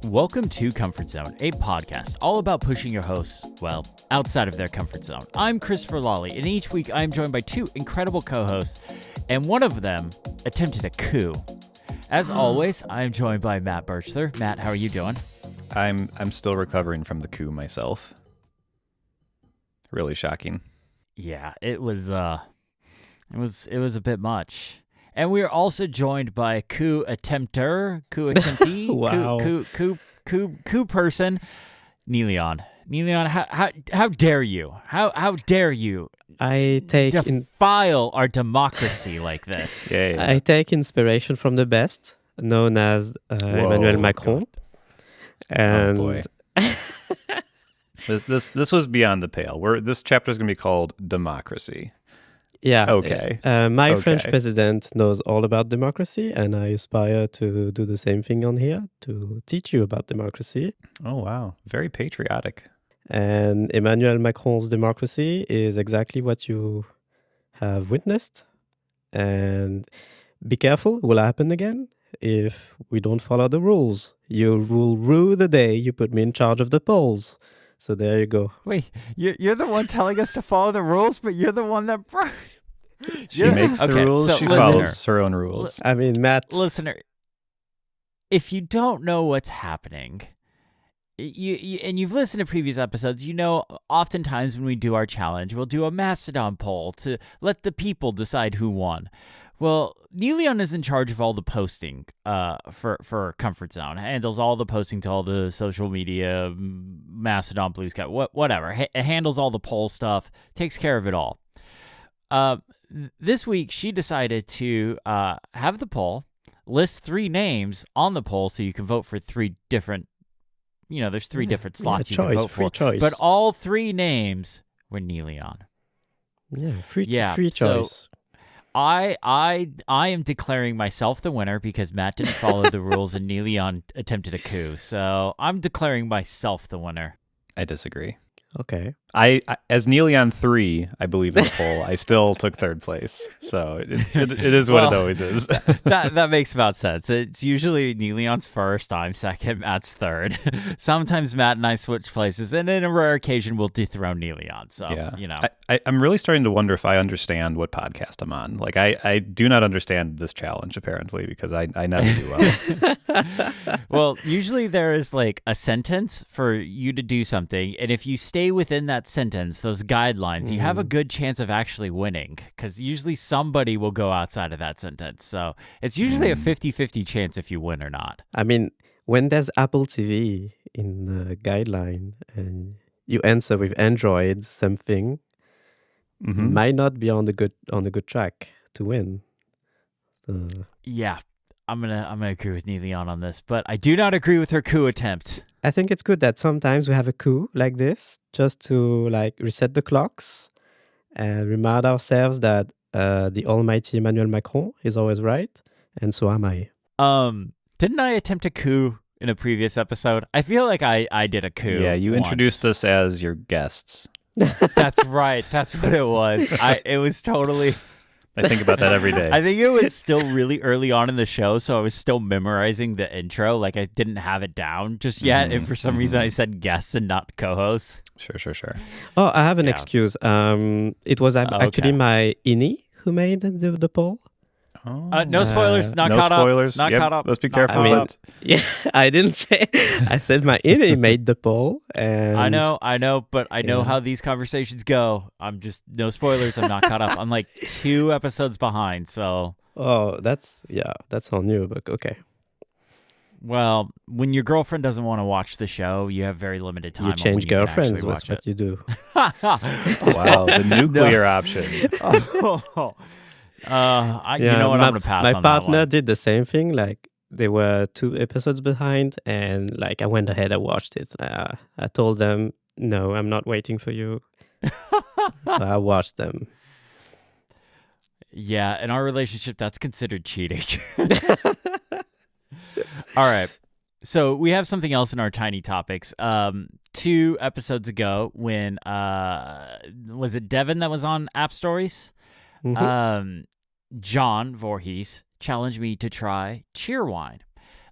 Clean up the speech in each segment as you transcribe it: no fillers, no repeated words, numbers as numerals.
Welcome to Comfort Zone, a podcast all about pushing your hosts, well, outside of their comfort zone. I'm Christopher Lawley, and each week I'm joined by two incredible co-hosts, and one of them attempted a coup. As always, I'm joined by Matt Birchler. Matt, how are you doing? I'm still recovering from the coup myself. Really shocking. Yeah, it was a bit much. And we are also joined by coup attemptee, wow. coup person, Niléane. Niléane, how dare you? How dare you I take defile our democracy like this? Yeah. I take inspiration from the best, known as Emmanuel Macron. God. And oh boy. This was beyond the pale. This chapter is going to be called Democracy. Yeah. Okay. My French president knows all about democracy, and I aspire to do the same thing on here, to teach you about democracy. Oh, wow. Very patriotic. And Emmanuel Macron's democracy is exactly what you have witnessed. And be careful, it will happen again if we don't follow the rules. You will rue the day you put me in charge of the polls. So there you go. Wait, you're the one telling us to follow the rules, but you're the one that... She makes the rules, so she follows her own rules. I mean, Matt... Listener, if you don't know what's happening, and you've listened to previous episodes, you know oftentimes when we do our challenge, we'll do a Mastodon poll to let the people decide who won. Well, Niléane is in charge of all the posting for Comfort Zone. Handles all the posting to all the social media, Mastodon, Blue Sky, whatever. Handles all the poll stuff, takes care of it all. This week, she decided to have the poll, list 3 names on the poll so you can vote for 3 different, there's 3 different slots you can vote for. Choice. But all 3 names were Niléane. Yeah, free choice. So, I am declaring myself the winner because Matt didn't follow the rules and Niléane attempted a coup. So I'm declaring myself the winner. I disagree. Okay. I as Niléane 3, I believe in the poll, I still took 3rd place. So it is what it always is. that makes about sense. It's usually Niléane's first, I'm second, Matt's third. Sometimes Matt and I switch places, and in a rare occasion, we'll dethrone Niléane. So, I'm really starting to wonder if I understand what podcast I'm on. Like, I do not understand this challenge, apparently, because I never do well. Well, usually there is like a sentence for you to do something, and if you stay within that sentence, those guidelines, you have a good chance of actually winning, because usually somebody will go outside of that sentence. So it's usually a 50-50 chance if you win or not. I mean, when there's Apple TV in the guideline and you answer with Android something, might not be on the good track to win. Yeah, I'm gonna agree with Niléane on this, but I do not agree with her coup attempt. I think it's good that sometimes we have a coup like this, just to reset the clocks and remind ourselves that the almighty Emmanuel Macron is always right, and so am I. Didn't I attempt a coup in a previous episode? I feel like I did a coup. Yeah, you introduced us as your guests. That's right. That's what it was. It was totally... I think about that every day. I think it was still really early on in the show, so I was still memorizing the intro. Like, I didn't have it down just yet, and for some reason I said guests and not co-hosts. Sure. Oh, I have an excuse. It was actually my Ini who made the poll. No spoilers. Not caught up. Spoilers. Not caught up. Let's be careful. Yeah, I didn't say. I said my Ini made the poll. And I know, but I know how these conversations go. I'm just no spoilers. I'm not caught up. I'm like 2 episodes behind. So. Oh, that's on you. But okay. Well, when your girlfriend doesn't want to watch the show, you have very limited time. You change girlfriends. That's what you do. Wow, the nuclear option. You know what? I'm gonna pass on that one. My partner did the same thing. Like, they were 2 episodes behind, and I went ahead and watched it. I told them, no, I'm not waiting for you. So I watched them. Yeah, in our relationship, that's considered cheating. All right. So we have something else in our tiny topics. 2 episodes ago, when was it Devin that was on App Stories? John Voorhees challenged me to try Cheerwine.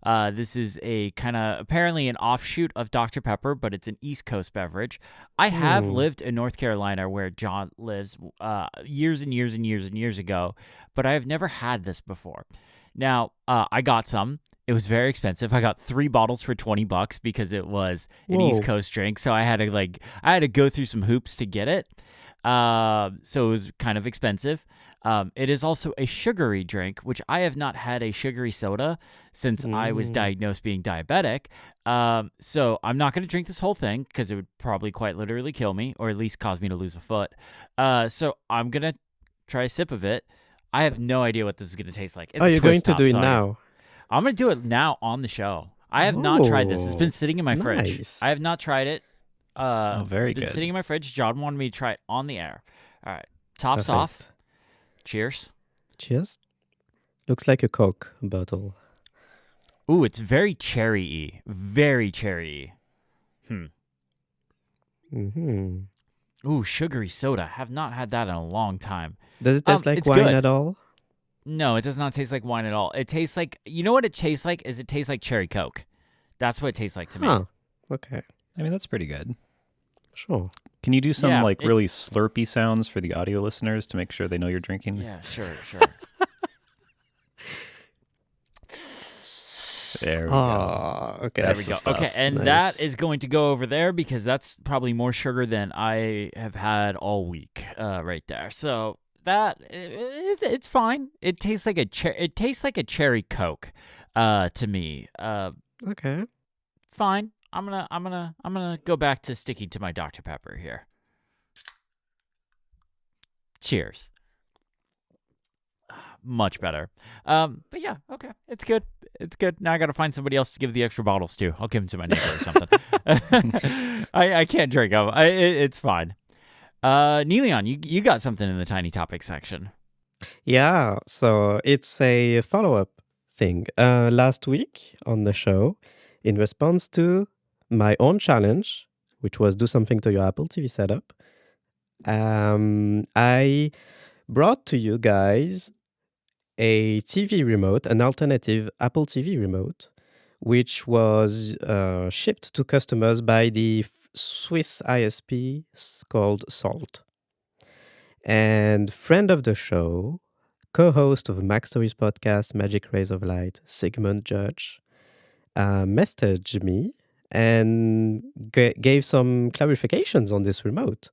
This is a kind of apparently an offshoot of Dr. Pepper, but it's an East Coast beverage. I have lived in North Carolina where John lives years and years and years and years ago, but I have never had this before. Now, I got some. It was very expensive. I got 3 bottles for $20 because it was an East Whoa. Coast drink. So I had to go through some hoops to get it. So it was kind of expensive. It is also a sugary drink, which I have not had a sugary soda since I was diagnosed being diabetic. So I'm not going to drink this whole thing because it would probably quite literally kill me, or at least cause me to lose a foot. So I'm going to try a sip of it. I have no idea what this is going to taste like. It's Oh, a you're going twist to top, do it so now? I'm going to do it now on the show. I have not tried this. It's been Oh, sitting in my fridge. nice. I have not tried it. Very It's been good. sitting in my fridge. John wanted me to try it on the air. All right. Tops off. Perfect. Cheers. Cheers. Looks like a Coke bottle. Ooh, it's very cherry-y. Very cherry-y. hmm Ooh, sugary soda. Have not had that in a long time. Does it taste like It's wine good. at all? No, it does not taste like wine at all. It tastes like, you know what it tastes like? It tastes like cherry Coke. That's what it tastes like to me. Huh. Okay. I mean, that's pretty good. Sure. Can you do some Yeah, really slurpy sounds for the audio listeners to make sure they know you're drinking? Yeah, sure. There we go. Ah, okay. There That's we the go. stuff. Okay, and Nice. that is going to go over there because that's probably more sugar than I have had all week, right there. So that it's fine. It tastes like a cherry Coke, to me. Okay. Fine. I'm gonna go back to sticking to my Dr. Pepper here. Cheers. Much better. But yeah, okay. It's good. It's good. Now I got to find somebody else to give the extra bottles to. I'll give them to my neighbor or something. I can't drink them. It's fine. Niléane, you got something in the tiny topic section. Yeah. So it's a follow-up thing. Last week on the show, in response to my own challenge, which was do something to your Apple TV setup, I brought to you guys a TV remote, an alternative Apple TV remote, which was shipped to customers by the Swiss ISP called Salt. And friend of the show, co-host of Mac Stories podcast, Magic Rays of Light, Sigmund Judge, messaged me and gave some clarifications on this remote.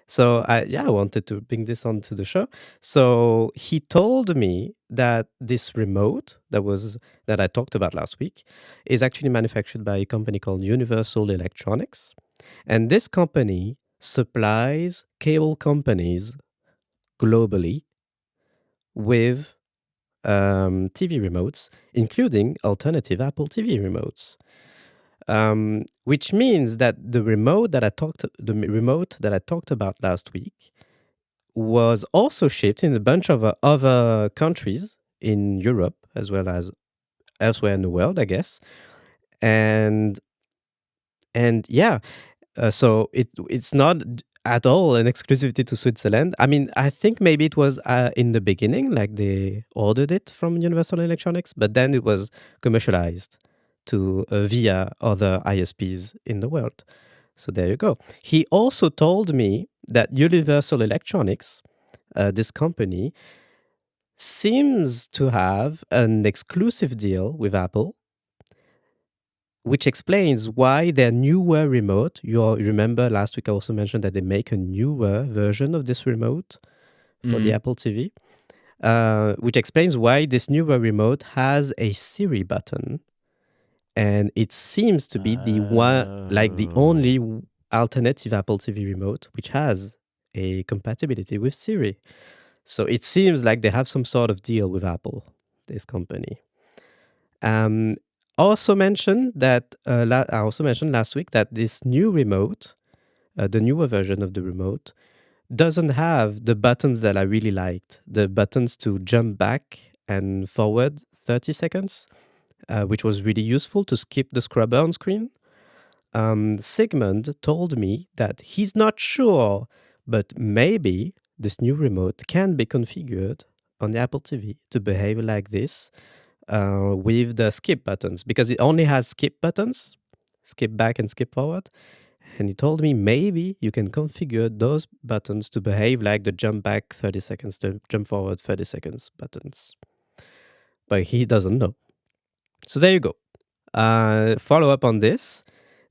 So I wanted to bring this onto the show. So he told me that this remote that I talked about last week is actually manufactured by a company called Universal Electronics. And this company supplies cable companies globally with TV remotes, including alternative Apple TV remotes. Which means that the remote that I talked about last week was also shipped in a bunch of other countries in Europe as well as elsewhere in the world, I guess. And yeah, so it's not at all an exclusivity to Switzerland. I mean, I think maybe it was in the beginning, like they ordered it from Universal Electronics, but then it was commercialized to via other ISPs in the world. So there you go. He also told me that Universal Electronics, this company, seems to have an exclusive deal with Apple, which explains why their newer remote, you remember last week I also mentioned that they make a newer version of this remote for the Apple TV, which explains why this newer remote has a Siri button. And it seems to be the one, like the only alternative Apple TV remote which has a compatibility with Siri. So it seems like they have some sort of deal with Apple, this company. Also mentioned that I also mentioned last week that this new remote, the newer version of the remote, doesn't have the buttons that I really liked. The buttons to jump back and forward 30 seconds. Which was really useful to skip the scrubber on screen. Sigmund told me that he's not sure, but maybe this new remote can be configured on the Apple TV to behave like this with the skip buttons, because it only has skip buttons, skip back and skip forward. And he told me maybe you can configure those buttons to behave like the jump back 30 seconds, the jump forward 30 seconds buttons. But he doesn't know. So there you go. Follow up on this.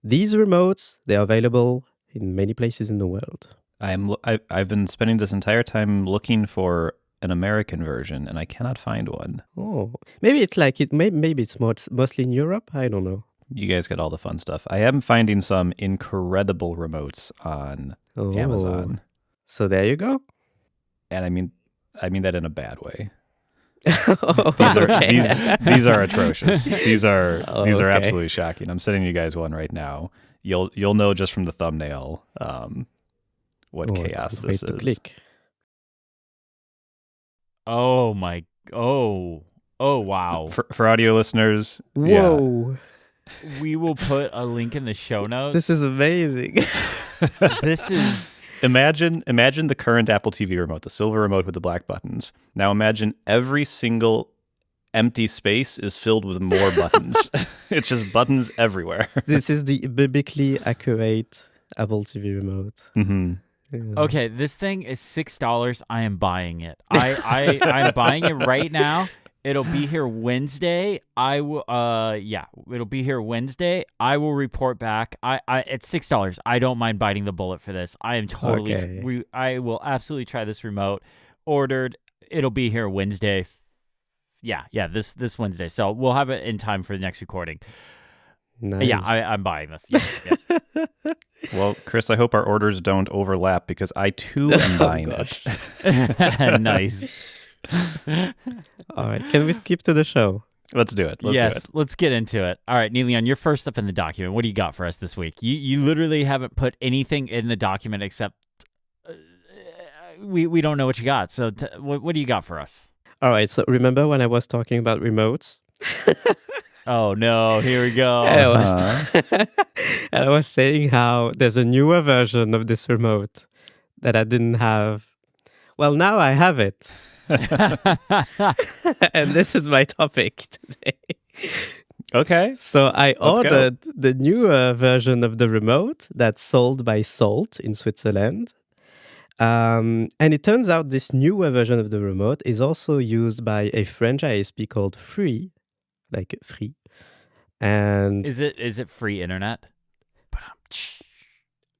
These remotes, they're available in many places in the world. I've been spending this entire time looking for an American version, and I cannot find one. Oh, maybe it's like it. Maybe it's mostly in Europe. I don't know. You guys get all the fun stuff. I am finding some incredible remotes on Amazon, So there you go. and I mean that in a bad way. Oh, These are okay. these are atrocious. These are Okay. absolutely shocking. I'm sending you guys one right now. You'll know just from the thumbnail what Oh, I chaos can't this wait to is. click. Oh my. Oh wow. For audio listeners, yeah. Whoa, We will put a link in the show notes. this is amazing. This is. Imagine the current Apple TV remote, the silver remote with the black buttons. Now imagine every single empty space is filled with more buttons. It's just buttons everywhere. This is the biblically accurate Apple TV remote. Mm-hmm. Yeah. Okay, this thing is $6. I am buying it. I'm buying it right now. It'll be here Wednesday. I will. It'll be here Wednesday. I will report back. It's $6. I don't mind biting the bullet for this. I am totally. Okay. I will absolutely try this remote. Ordered. It'll be here Wednesday. Yeah. This Wednesday. So we'll have it in time for the next recording. Nice. Yeah, I'm buying this. Yeah. Well, Chris, I hope our orders don't overlap because I too am buying gosh. it. Nice. All right. Can we skip to the show? Let's do it. Let's do it. Let's get into it. All right, Niléane, you're first up in the document. What do you got for us this week? You literally haven't put anything in the document except we don't know what you got. So what do you got for us? All right. So remember when I was talking about remotes? Oh no, here we go. And I was saying how there's a newer version of this remote that I didn't have. Well, now I have it. And this is my topic today. Okay. So I Let's go. ordered the newer version of the remote that's sold by Salt in Switzerland. And it turns out this newer version of the remote is also used by a French ISP called Free, like Free. And Is it free internet?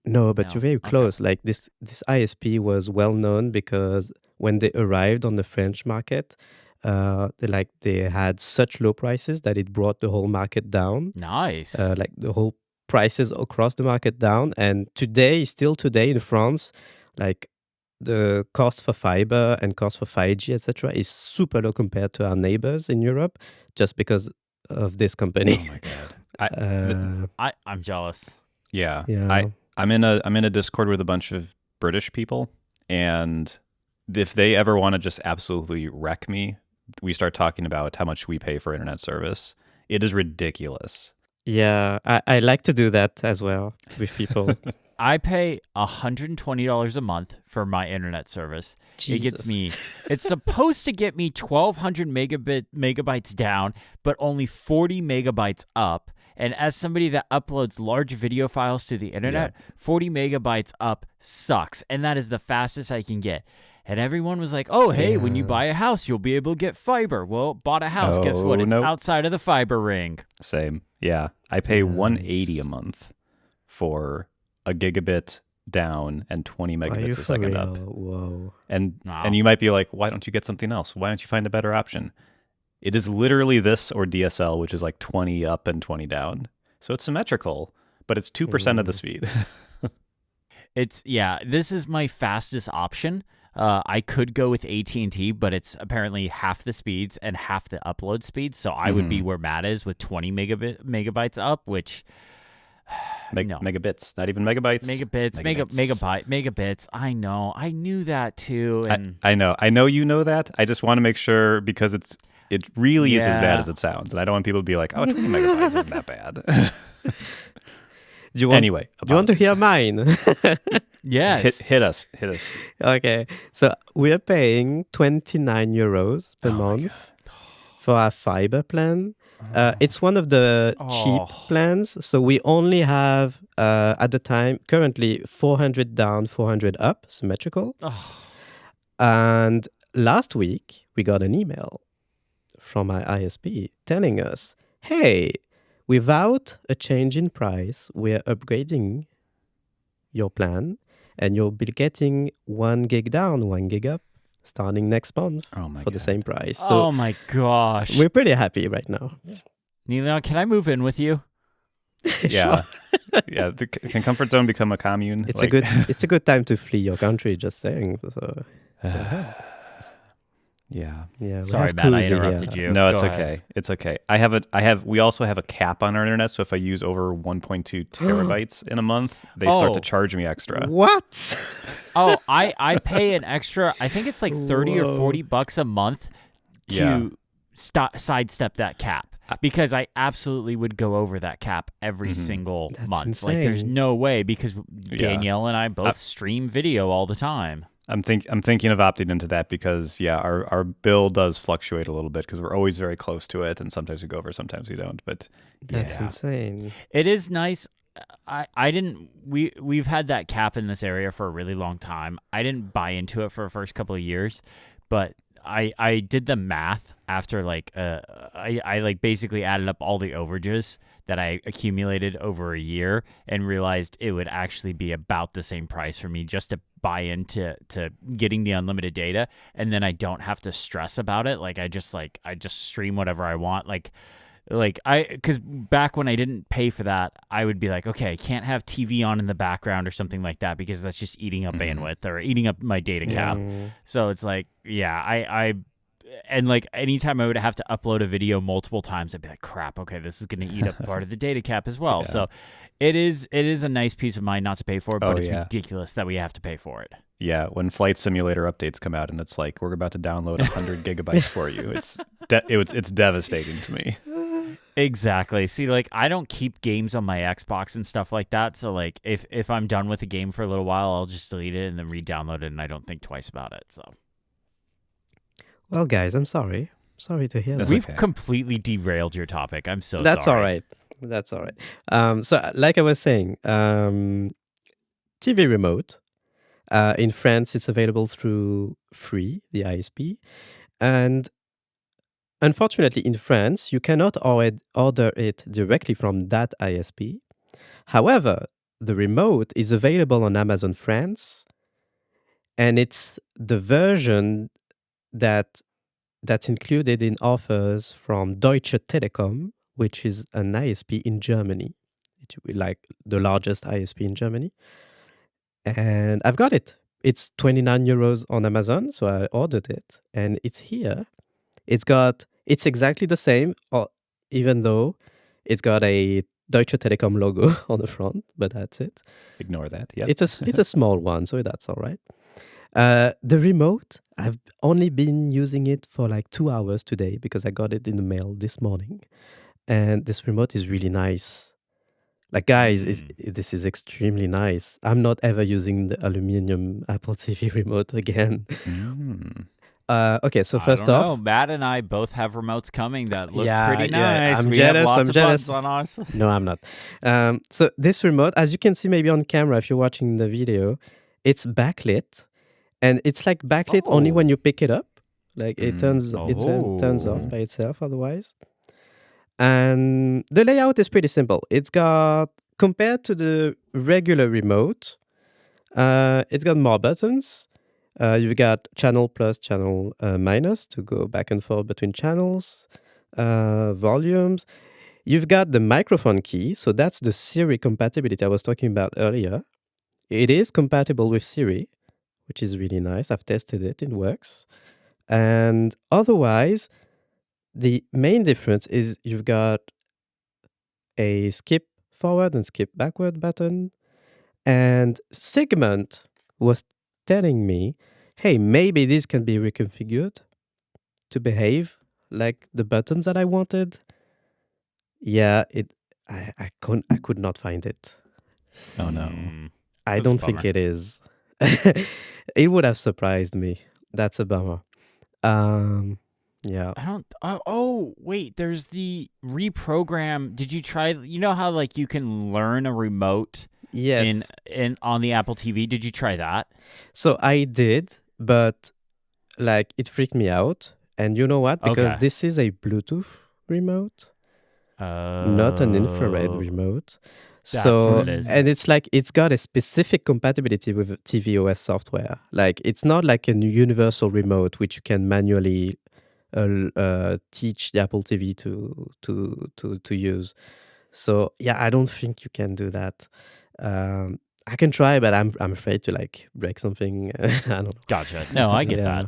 no, but No. you're very Okay. close. Like this ISP was well known because when they arrived on the French market, they had such low prices that it brought the whole market down. Nice. Like the whole prices across the market down. And still today in France, like the cost for fiber and cost for 5G, etc., is super low compared to our neighbors in Europe, just because of this company. Oh my god. I'm jealous. Yeah. Yeah. I'm in a Discord with a bunch of British people, and if they ever want to just absolutely wreck me, we start talking about how much we pay for internet service. It is ridiculous. Yeah, I like to do that as well with people. I pay $120 a month for my internet service. It gets Jesus. me. It's supposed to get me 1,200 megabytes down, but only 40 megabytes up. And as somebody that uploads large video files to the internet, 40 megabytes up sucks, and that is the fastest I can get. And everyone was like, "Oh, hey, when you Yeah. buy a house, you'll be able to get fiber." Well, bought a house. Guess what? Oh, It's nope. outside of the fiber ring. Same. Yeah. I pay Nice. $180 a month for a gigabit down and 20 Are you megabits for a second up. real? Whoa. And Wow. and you might be like, why don't you get something else? Why don't you find a better option? It is literally this or DSL, which is like 20 up and 20 down. So it's symmetrical, but it's 2% of the speed. This is my fastest option. I could go with AT&T, but it's apparently half the speeds and half the upload speeds. So I would be where Matt is with 20 megabytes up, which no. Megabits, not even megabytes. Megabits. I know. I knew that too. And I know you know that. I just want to make sure because it really is as bad Yeah. as it sounds. And I don't want people to be like, oh, 20 megabytes isn't that bad. Do you want, Anyway, do you want to apologies. hear mine? Hit yes. us. Okay, so we're paying 29 euros per Oh my month for our fiber plan. It's one of the cheap plans. So we only have, at the time, currently 400 down, 400 up, symmetrical. And last week, we got an email from my ISP telling us, hey, without a change in price, we're upgrading your plan and you'll be getting 1 gig down, 1 gig up starting next month for the same price. So oh my gosh. we're pretty happy right now. Niléane, can I move in with you? Yeah. Yeah. Can comfort zone become a commune? It's a good time to flee your country, just saying. So, yeah. Sorry, Matt, I interrupted you. No, it's okay. It's okay. We also have a cap on our internet, so if I use over 1.2 terabytes in a month, they start to charge me extra. What? I pay an extra, I think it's like 30 or 40 bucks a month to sidestep that cap. Because I absolutely would go over that cap every single month. Insane. Like, there's no way, because Danielle and I both stream video all the time. I'm thinking of opting into that because our bill does fluctuate a little bit because we're always very close to it, and sometimes we go over, sometimes we don't. But that's insane. It is nice. We've had that cap in this area for a really long time. I didn't buy into it for the first couple of years, but I did the math after I basically added up all the overages that I accumulated over a year and realized it would actually be about the same price for me just to buy into getting the unlimited data, and then I don't have to stress about it. Like I just stream whatever I want. Because back when I didn't pay for that, I would be like, okay, I can't have TV on in the background or something like that because that's just eating up bandwidth or eating up my data cap. So it's like, and like anytime I would have to upload a video multiple times, I'd be like, crap, okay, this is going to eat up part of the data cap as well. So it is a nice peace of mind not to pay for it, but it's ridiculous that we have to pay for it. Yeah, when Flight Simulator updates come out and it's like, we're about to download 100 gigabytes for you, it's devastating to me. Exactly. See, like, I don't keep games on my Xbox and stuff like that. So, like, if I'm done with a game for a little while, I'll just delete it and then re-download it, and I don't think twice about it. So, well, guys, I'm sorry. Sorry to hear that. We've completely derailed your topic. I'm so That's sorry. all right. That's all right. So, like I was saying, TV remote. In France, it's available through Free, the ISP. And unfortunately, in France, you cannot order it directly from that ISP. However, the remote is available on Amazon France, and it's the version that's included in offers from Deutsche Telekom, which is an ISP in Germany. It's like the largest ISP in Germany. And I've got it. It's 29 euros on Amazon, so I ordered it, and it's here. It's exactly the same, even though it's got a Deutsche Telekom logo on the front, but that's it. Ignore that. Yeah, it's a small one, so that's all right. The remote, I've only been using it for like 2 hours today because I got it in the mail this morning, and this remote is really nice. Like, guys, this is extremely nice. I'm not ever using the aluminum Apple TV remote again. Okay, so first off, Matt and I both have remotes coming that look pretty nice. I'm we jealous. have lots I'm of jealous. buttons on ours. No, I'm not. So this remote, as you can see maybe on camera if you're watching the video, it's backlit, and it's like backlit only when you pick it up. Like it turns off by itself otherwise. And the layout is pretty simple. It's got, compared to the regular remote, it's got more buttons. You've got channel plus, channel minus to go back and forth between channels, volumes. You've got the microphone key, so that's the Siri compatibility I was talking about earlier. It is compatible with Siri, which is really nice. I've tested it, it works. And otherwise, the main difference is you've got a skip forward and skip backward button. And Segment was telling me, hey, maybe this can be reconfigured to behave like the buttons that I wanted. Yeah, I could not find it. Oh no. I don't think it is. It would have surprised me. That's a bummer. Yeah. I don't. Oh, wait. There's the reprogram. Did you try? You know how like you can learn a remote in Yes. on the Apple TV? Did you try that? So I did, but like it freaked me out. And you know what? Because Okay. this is a Bluetooth remote, not an infrared Oh, remote. that's what So, it is. and it's like it's got a specific compatibility with tvOS software. Like it's not like a universal remote which you can manually teach the Apple TV to use. So yeah, I don't think you can do that. I can try, but I'm afraid to like break something. I don't know. Gotcha. No, I get Yeah.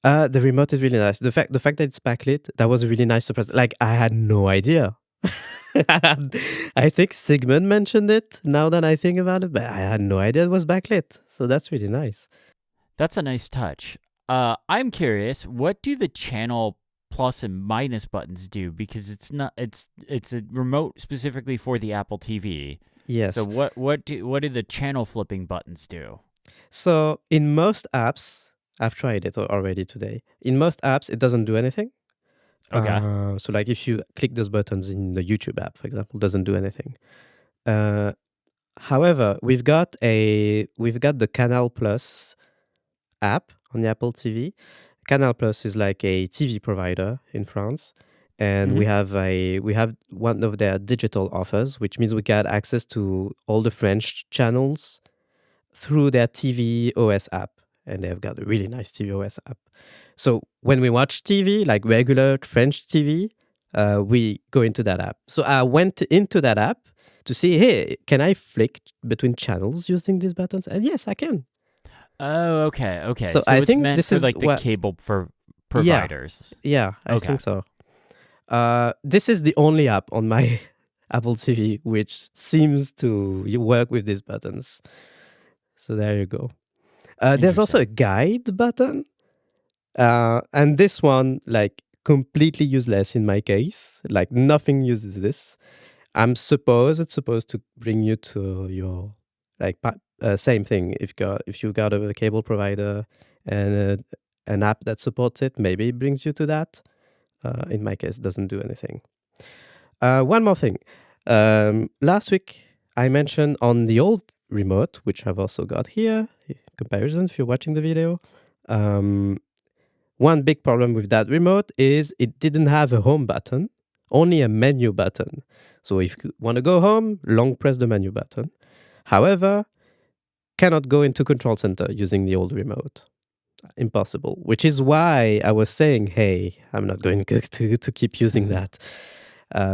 that. The remote is really nice. The fact that it's backlit, that was a really nice surprise. Like I had no idea. I think Sigmund mentioned it now that I think about it, but I had no idea it was backlit. So that's really nice. That's a nice touch. I'm curious. What do the channel plus and minus buttons do? Because it's not. It's a remote specifically for the Apple TV. Yes. So what do the channel flipping buttons do? So in most apps, I've tried it already today. In most apps, it doesn't do anything. Okay. So like if you click those buttons in the YouTube app, for example, it doesn't do anything. However, we've got the Canal Plus app on the Apple TV. Canal Plus is like a TV provider in France, and we have one of their digital offers, which means we get access to all the French channels through their TV OS app, and they've got a really nice TV OS app. So when we watch TV, like regular French TV, we go into that app. So I went into that app to see, hey, can I flick between channels using these buttons? And yes, I can. Oh, okay. Okay. So So I it's think meant this for is like the what, cable for yeah, providers. yeah, I Okay. think so. This is the only app on my Apple TV which seems to work with these buttons. So there you go. There's also a Interesting. guide button. And this one, like, completely useless in my case. Like, nothing uses this. It's supposed to bring you to your, like, same thing. If you got a cable provider and an app that supports it, maybe it brings you to that. In my case, it doesn't do anything. One more thing. Last week, I mentioned on the old remote, which I've also got here, comparison if you're watching the video. One big problem with that remote is it didn't have a home button, only a menu button. So if you want to go home, long press the menu button. However, cannot go into Control Center using the old remote. Impossible. Which is why I was saying, hey, I'm not going to keep using that.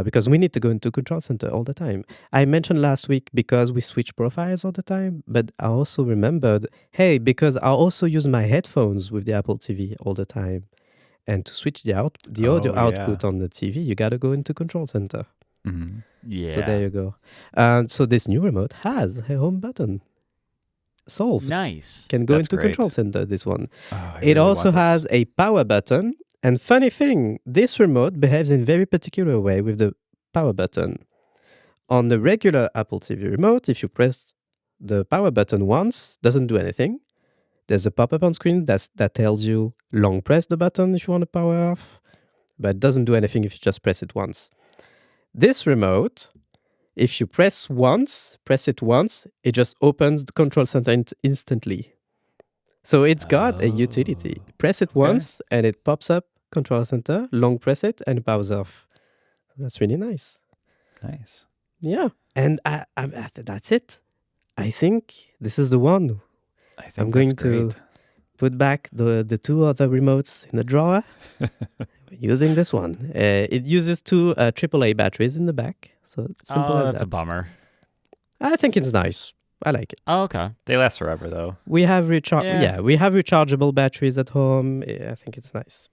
Because we need to go into Control Center all the time. I mentioned last week because we switch profiles all the time, but I also remembered, hey, because I also use my headphones with the Apple TV all the time. And to switch the audio output on the TV, you got to go into Control Center. Mm-hmm. Yeah. So there you go. So this new remote has a home button. Solved. Nice. Can go That's into great. Control Center, this one. Oh, I It really want also this. has a power button. And funny thing, this remote behaves in very particular way with the power button. On the regular Apple TV remote, if you press the power button once, doesn't do anything. There's a pop-up on screen that tells you long press the button if you want to power off, but it doesn't do anything if you just press it once. This remote, if you press it once, it just opens the Control Center instantly. So it's got a utility. Press it once and it pops up Control Center, long press it and it powers off. That's really nice. Nice. Yeah. And that's it. I think this is the one. I think I'm going that's great. to put back the two other remotes in the drawer using this one. It uses two AAA batteries in the back. So it's simple as that's that. a bummer. I think it's nice. I like it. Oh, okay. They last forever, though. We have we have rechargeable batteries at home. I think it's nice.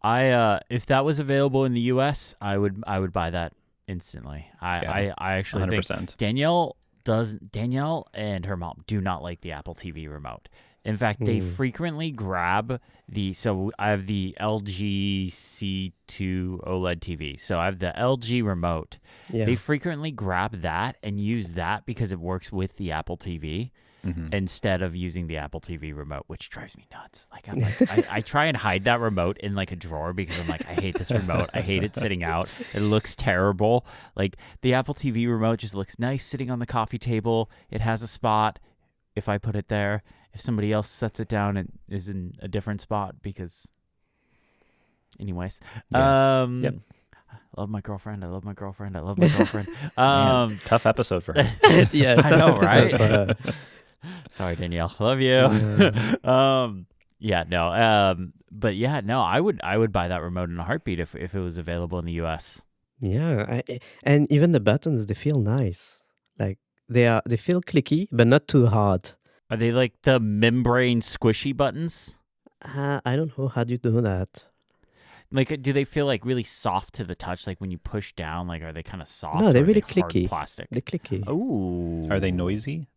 If that was available in the US, I would buy that instantly. I actually 100%. think Danielle and her mom do not like the Apple TV remote. In fact, they frequently grab so I have the LG C2 OLED TV. So I have the LG remote. Yeah. They frequently grab that and use that because it works with the Apple TV. instead of using the Apple TV remote, which drives me nuts. Like I try and hide that remote in like a drawer because I'm like, I hate this remote. I hate it sitting out. It looks terrible. Like the Apple TV remote just looks nice sitting on the coffee table. It has a spot if I put it there. If somebody else sets it down, it is in a different spot because anyways. Yeah. Yep. I love my girlfriend. I love my girlfriend. I love my girlfriend. Man, tough episode for her. Yeah, I know, right? for her. Sorry, Danielle. Love you. But yeah, no, I would buy that remote in a heartbeat if it was available in the US. Yeah, and even the buttons, they feel nice. Like they feel clicky, but not too hard. Are they like the membrane squishy buttons? I don't know how do you do that. Like, do they feel like really soft to the touch? Like when you push down, like are they kind of soft? No, they're or are really they hard clicky. plastic. They're clicky. Ooh. Are they noisy?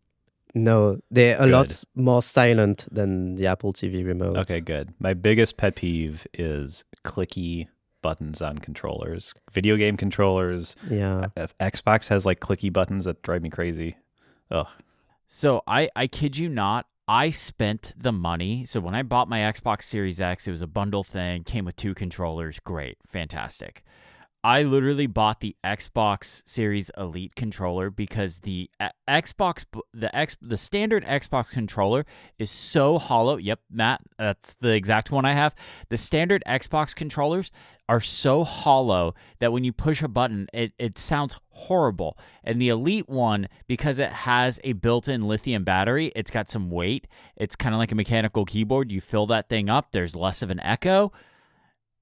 No, they're a Good. lot more silent than the Apple TV remote. Okay, good. My biggest pet peeve is clicky buttons on controllers. Video game controllers. Yeah. Xbox has like clicky buttons that drive me crazy. Ugh. So I kid you not, I spent the money. So when I bought my Xbox Series X, it was a bundle thing, came with 2 controllers. Great, fantastic. I literally bought the Xbox Series Elite controller because the standard Xbox controller is so hollow. Yep, Matt, that's the exact one I have. The standard Xbox controllers are so hollow that when you push a button, it sounds horrible. And the Elite one, because it has a built-in lithium battery, it's got some weight. It's kind of like a mechanical keyboard. You fill that thing up, there's less of an echo.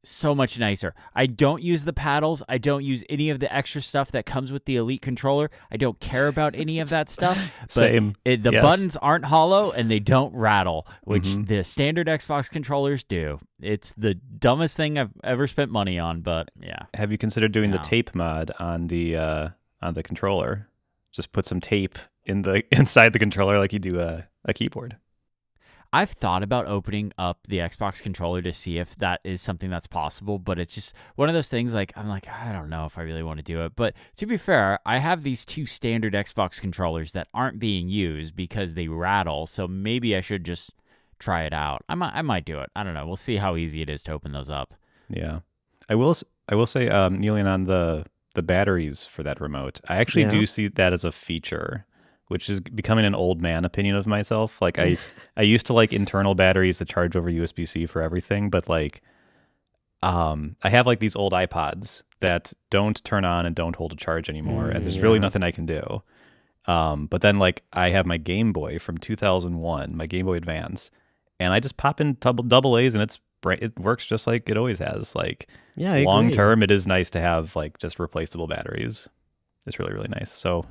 So much nicer. I don't use the paddles. I don't use any of the extra stuff that comes with the Elite controller. I don't care about any of that stuff. But Same. The Yes. buttons aren't hollow and they don't rattle, which the standard Xbox controllers do. It's the dumbest thing I've ever spent money on, but yeah. Have you considered doing the No. tape mod on the controller? Just put some tape inside the controller like you do a keyboard. I've thought about opening up the Xbox controller to see if that is something that's possible, but it's just one of those things like, I'm like, I don't know if I really want to do it. But to be fair, I have these 2 standard Xbox controllers that aren't being used because they rattle, so maybe I should just try it out. I might do it. I don't know. We'll see how easy it is to open those up. Yeah. I will say, Niléane, on the batteries for that remote, I actually Yeah. do see that as a feature, which is becoming an old man opinion of myself. Like I used to like internal batteries that charge over USB-C for everything, but like I have like these old iPods that don't turn on and don't hold a charge anymore, and there's really Yeah. nothing I can do. But then like I have my Game Boy from 2001, my Game Boy Advance, and I just pop in double A's and it works just like it always has. Like Yeah, I long agree. term, it is nice to have like just replaceable batteries. It's really, really nice. So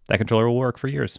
that controller will work for years.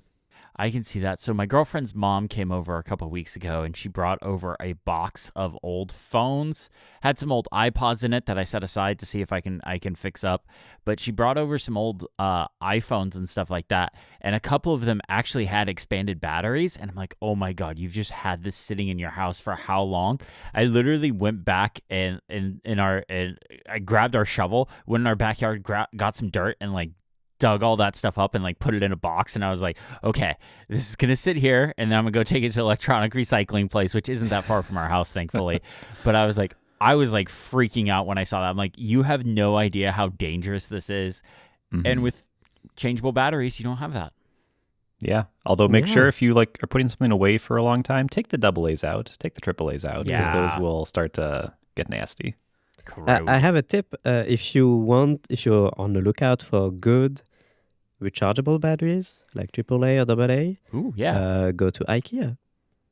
I can see that. So my girlfriend's mom came over a couple of weeks ago and she brought over a box of old phones. Had some old iPods in it that I set aside to see if I can fix up. But she brought over some old iPhones and stuff like that. And a couple of them actually had expanded batteries. And I'm like, oh my God, you've just had this sitting in your house for how long? I literally went back and I grabbed our shovel, went in our backyard, got some dirt and like dug all that stuff up and like put it in a box, and I was like, okay, this is gonna sit here and then I'm gonna go take it to electronic recycling place, which isn't that far from our house, thankfully. But I was like freaking out when I saw that. I'm like, you have no idea how dangerous this is. And with changeable batteries, you don't have that. Yeah. Although make Yeah. sure if you like are putting something away for a long time, take the AA out, take the AAAs out, because Yeah. those will start to get nasty. I have a tip. If you're on the lookout for good rechargeable batteries like AAA or AA, Ooh, yeah. go to IKEA.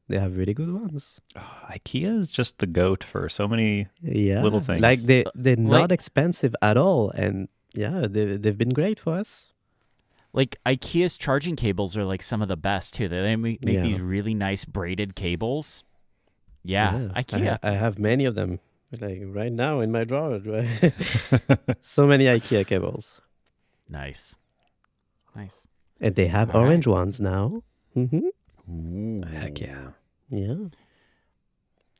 They have really good ones. IKEA is just the goat for so many. Yeah, Little things. like they're not Like- expensive at all, and yeah, they've been great for us. Like IKEA's charging cables are like some of the best too. They make Yeah. these really nice braided cables. Yeah, IKEA. I have many of them, like right now in my drawer. Right? So many IKEA cables, Nice. and they have All right. orange ones now. Ooh. Heck yeah. Yeah.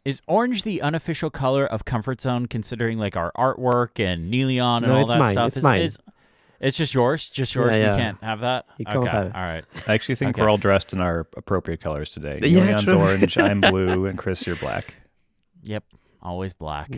Is orange the unofficial color of Comfort Zone, considering like our artwork and Niléane and No, all it's that mine. stuff? It's mine. It's just yours? Just yours? Yeah, We can't have that? You can't have it. All right. I actually think Okay. we're all dressed in our appropriate colors today. Yeah, Niléane's true. orange, I'm blue, and Chris, you're black. Yep. Always black.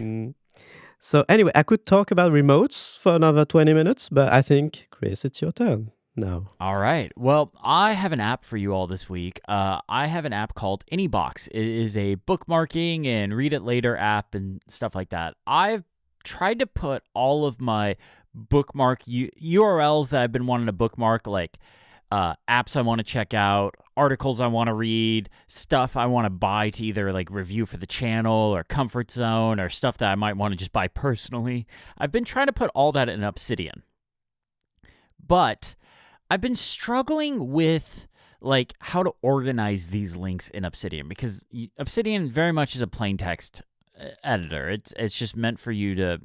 So anyway, I could talk about remotes for another 20 minutes, but I think, Chris, it's your turn now. All right. Well, I have an app for you all this week. I have an app called Anybox. It is a bookmarking and read it later app and stuff like that. I've tried to put all of my bookmark URLs that I've been wanting to bookmark, like apps I want to check out, articles I want to read, stuff I want to buy to either like review for the channel or comfort zone, or stuff that I might want to just buy personally. I've been trying to put all that in Obsidian. But I've been struggling with like how to organize these links in Obsidian, because Obsidian very much is a plain text editor. It's just meant for you to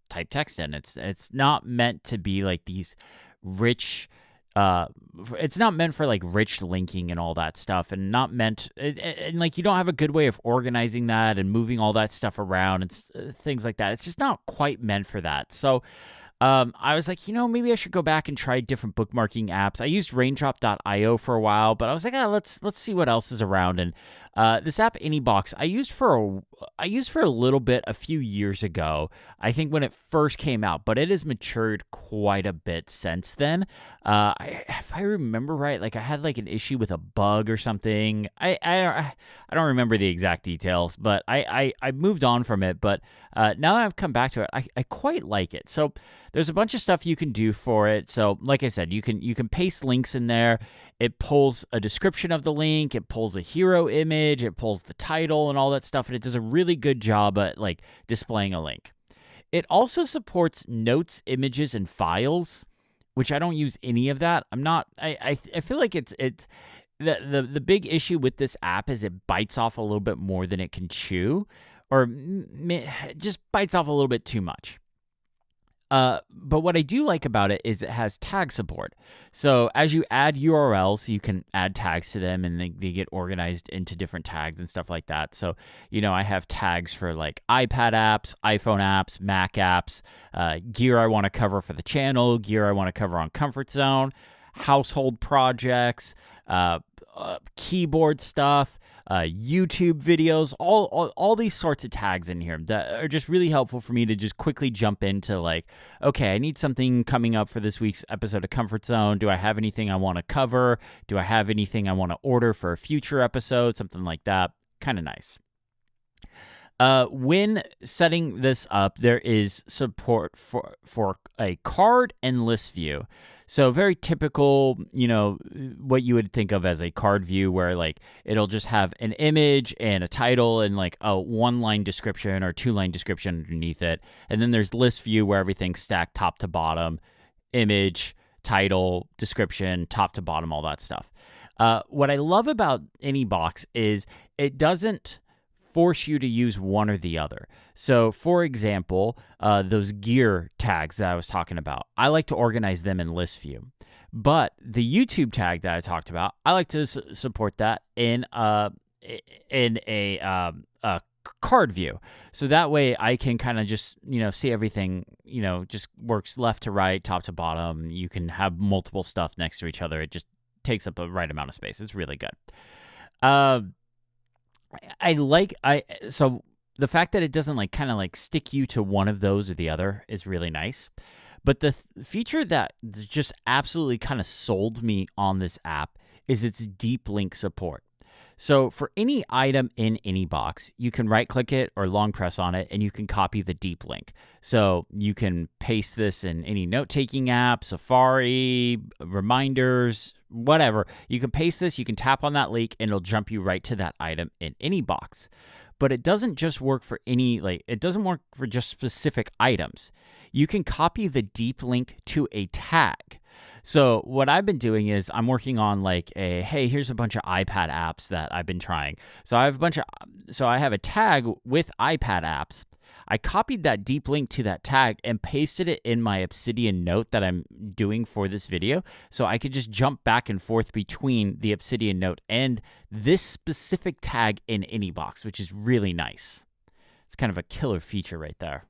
type text in. It's not meant to be like these rich it's not meant for like rich linking and all that stuff, and not meant and like you don't have a good way of organizing that and moving all that stuff around and things like that. It's just not quite meant for that. So I was like, maybe I should go back and try different bookmarking apps. I used raindrop.io for a while, but I was like, let's see what else is around. And this app Anybox, I used for a little bit a few years ago, I think when it first came out, but it has matured quite a bit since then. If I remember right, like I had like an issue with a bug or something. I don't remember the exact details, but I moved on from it. But now that I've come back to it, I quite like it. So there's a bunch of stuff you can do for it. So like I said, you can paste links in there. It pulls a description of the link. It pulls a hero image. It pulls the title and all that stuff. And it does a really good job at like displaying a link. It also supports notes, images, and files, which I don't use any of that. I feel like it's the big issue with this app is it bites off a little bit more than it can chew, or just bites off a little bit too much. But what I do like about it is it has tag support. So as you add URLs, you can add tags to them, and they get organized into different tags and stuff like that. So, I have tags for like iPad apps, iPhone apps, Mac apps, gear I want to cover for the channel, gear I want to cover on Comfort Zone, household projects, keyboard stuff, YouTube videos, all these sorts of tags in here that are just really helpful for me to just quickly jump into like, okay, I need something coming up for this week's episode of Comfort Zone. Do I have anything I want to cover? Do I have anything I want to order for a future episode? Something like that. Kind of nice. When setting this up, there is support for a card and list view. So very typical, what you would think of as a card view, where like it'll just have an image and a title and like a 1-line description or 2-line description underneath it. And then there's list view where everything's stacked top to bottom, image, title, description, top to bottom, all that stuff. What I love about Anybox is it doesn't force you to use one or the other. So, for example, those gear tags that I was talking about, I like to organize them in list view. But the YouTube tag that I talked about, I like to support that in a card view. So that way I can kind of just, see everything, just works left to right, top to bottom. You can have multiple stuff next to each other. It just takes up the right amount of space. It's really good. So the fact that it doesn't like kind of like stick you to one of those or the other is really nice. But the feature that just absolutely kind of sold me on this app is its deep link support. So for any item in Anybox, you can right click it or long press on it and you can copy the deep link. So you can paste this in any note-taking app, Safari, reminders, whatever. You can paste this, you can tap on that link, and it'll jump you right to that item in Anybox. But it doesn't just work for it doesn't work for just specific items. You can copy the deep link to a tag. So what I've been doing is I'm working on hey, here's a bunch of iPad apps that I've been trying. So I have a tag with iPad apps. I copied that deep link to that tag and pasted it in my Obsidian note that I'm doing for this video. So I could just jump back and forth between the Obsidian note and this specific tag in Anybox, which is really nice. It's kind of a killer feature right there.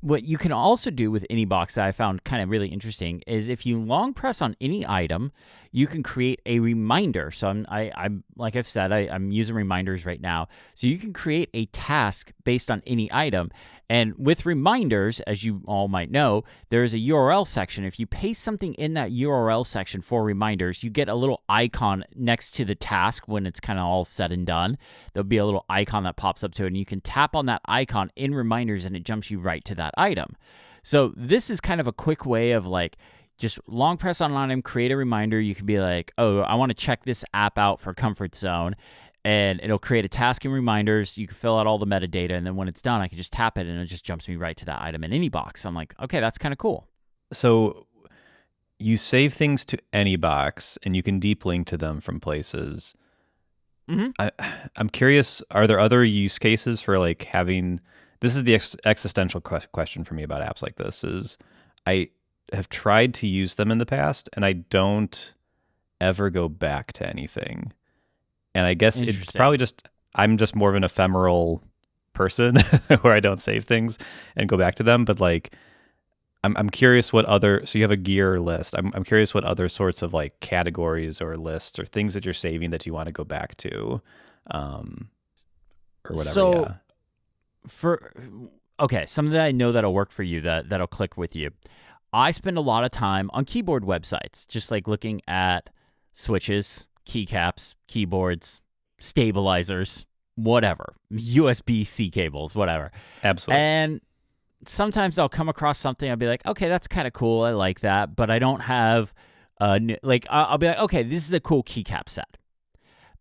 what you can also do with Anybox that I found kind of really interesting is if you long press on any item, you can create a reminder. So I'm like I've said, I'm using reminders right now. So you can create a task based on any item. And with reminders, as you all might know, there is a URL section. If you paste something in that URL section for reminders, you get a little icon next to the task when it's kind of all said and done. There'll be a little icon that pops up to it, and you can tap on that icon in reminders, and it jumps you right to that item. So this is kind of a quick way of like, just long press on an item, create a reminder. You can be like, oh, I want to check this app out for Comfort Zone. And it'll create a task in reminders. You can fill out all the metadata, and then when it's done, I can just tap it, and it just jumps me right to that item in Anybox. I'm like, okay, that's kind of cool. So you save things to Anybox, and you can deep link to them from places. Mm-hmm. I'm curious, are there other use cases for like having... This is the existential question for me about apps like this, is I have tried to use them in the past, and I don't ever go back to anything. And I guess it's probably just, I'm just more of an ephemeral person where I don't save things and go back to them. But like, I'm curious what other, so you have a gear list. I'm curious what other sorts of like categories or lists or things that you're saving that you want to go back to, or whatever. So something that I know that'll work for you, that'll click with you. I spend a lot of time on keyboard websites, just like looking at switches, keycaps, keyboards, stabilizers, whatever, USB-C cables, whatever. Absolutely. And sometimes I'll come across something, I'll be like, okay, that's kind of cool, I like that, but I don't have, I'll be like, okay, this is a cool keycap set,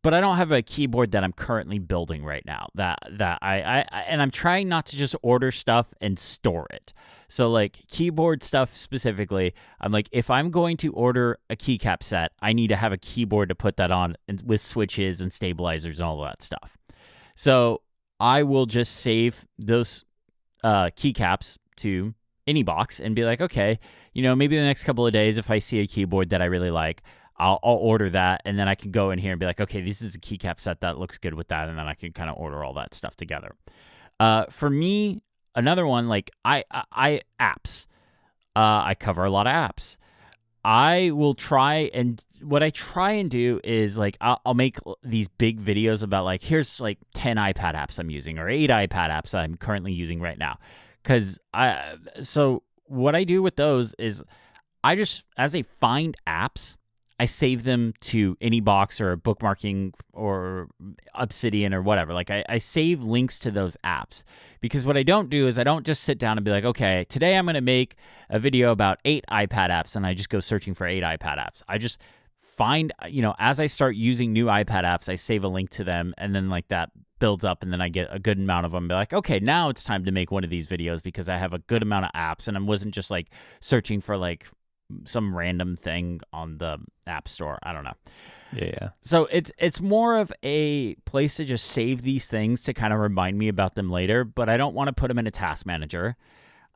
but I don't have a keyboard that I'm currently building right now, that and I'm trying not to just order stuff and store it. So like keyboard stuff specifically, I'm like, if I'm going to order a keycap set, I need to have a keyboard to put that on with switches and stabilizers and all that stuff. So I will just save those keycaps to Anybox and be like, okay, maybe the next couple of days, if I see a keyboard that I really like, I'll order that, and then I can go in here and be like, okay, this is a keycap set that looks good with that, and then I can kind of order all that stuff together. For me, another one, like I apps. I cover a lot of apps. I will try, and what I try and do is like I'll make these big videos about like, here's like 10 iPad apps I'm using, or 8 iPad apps that I'm currently using right now. So what I do with those is I just, as I find apps, I save them to Anybox or bookmarking or Obsidian or whatever. Like I save links to those apps, because what I don't do is I don't just sit down and be like, okay, today I'm going to make a video about 8 iPad apps, and I just go searching for 8 iPad apps. I just find, as I start using new iPad apps, I save a link to them, and then like that builds up, and then I get a good amount of them. Be like, okay, now it's time to make one of these videos because I have a good amount of apps, and I wasn't just like searching for like some random thing on the app store. I don't know. Yeah. So it's more of a place to just save these things to kind of remind me about them later, but I don't want to put them in a task manager.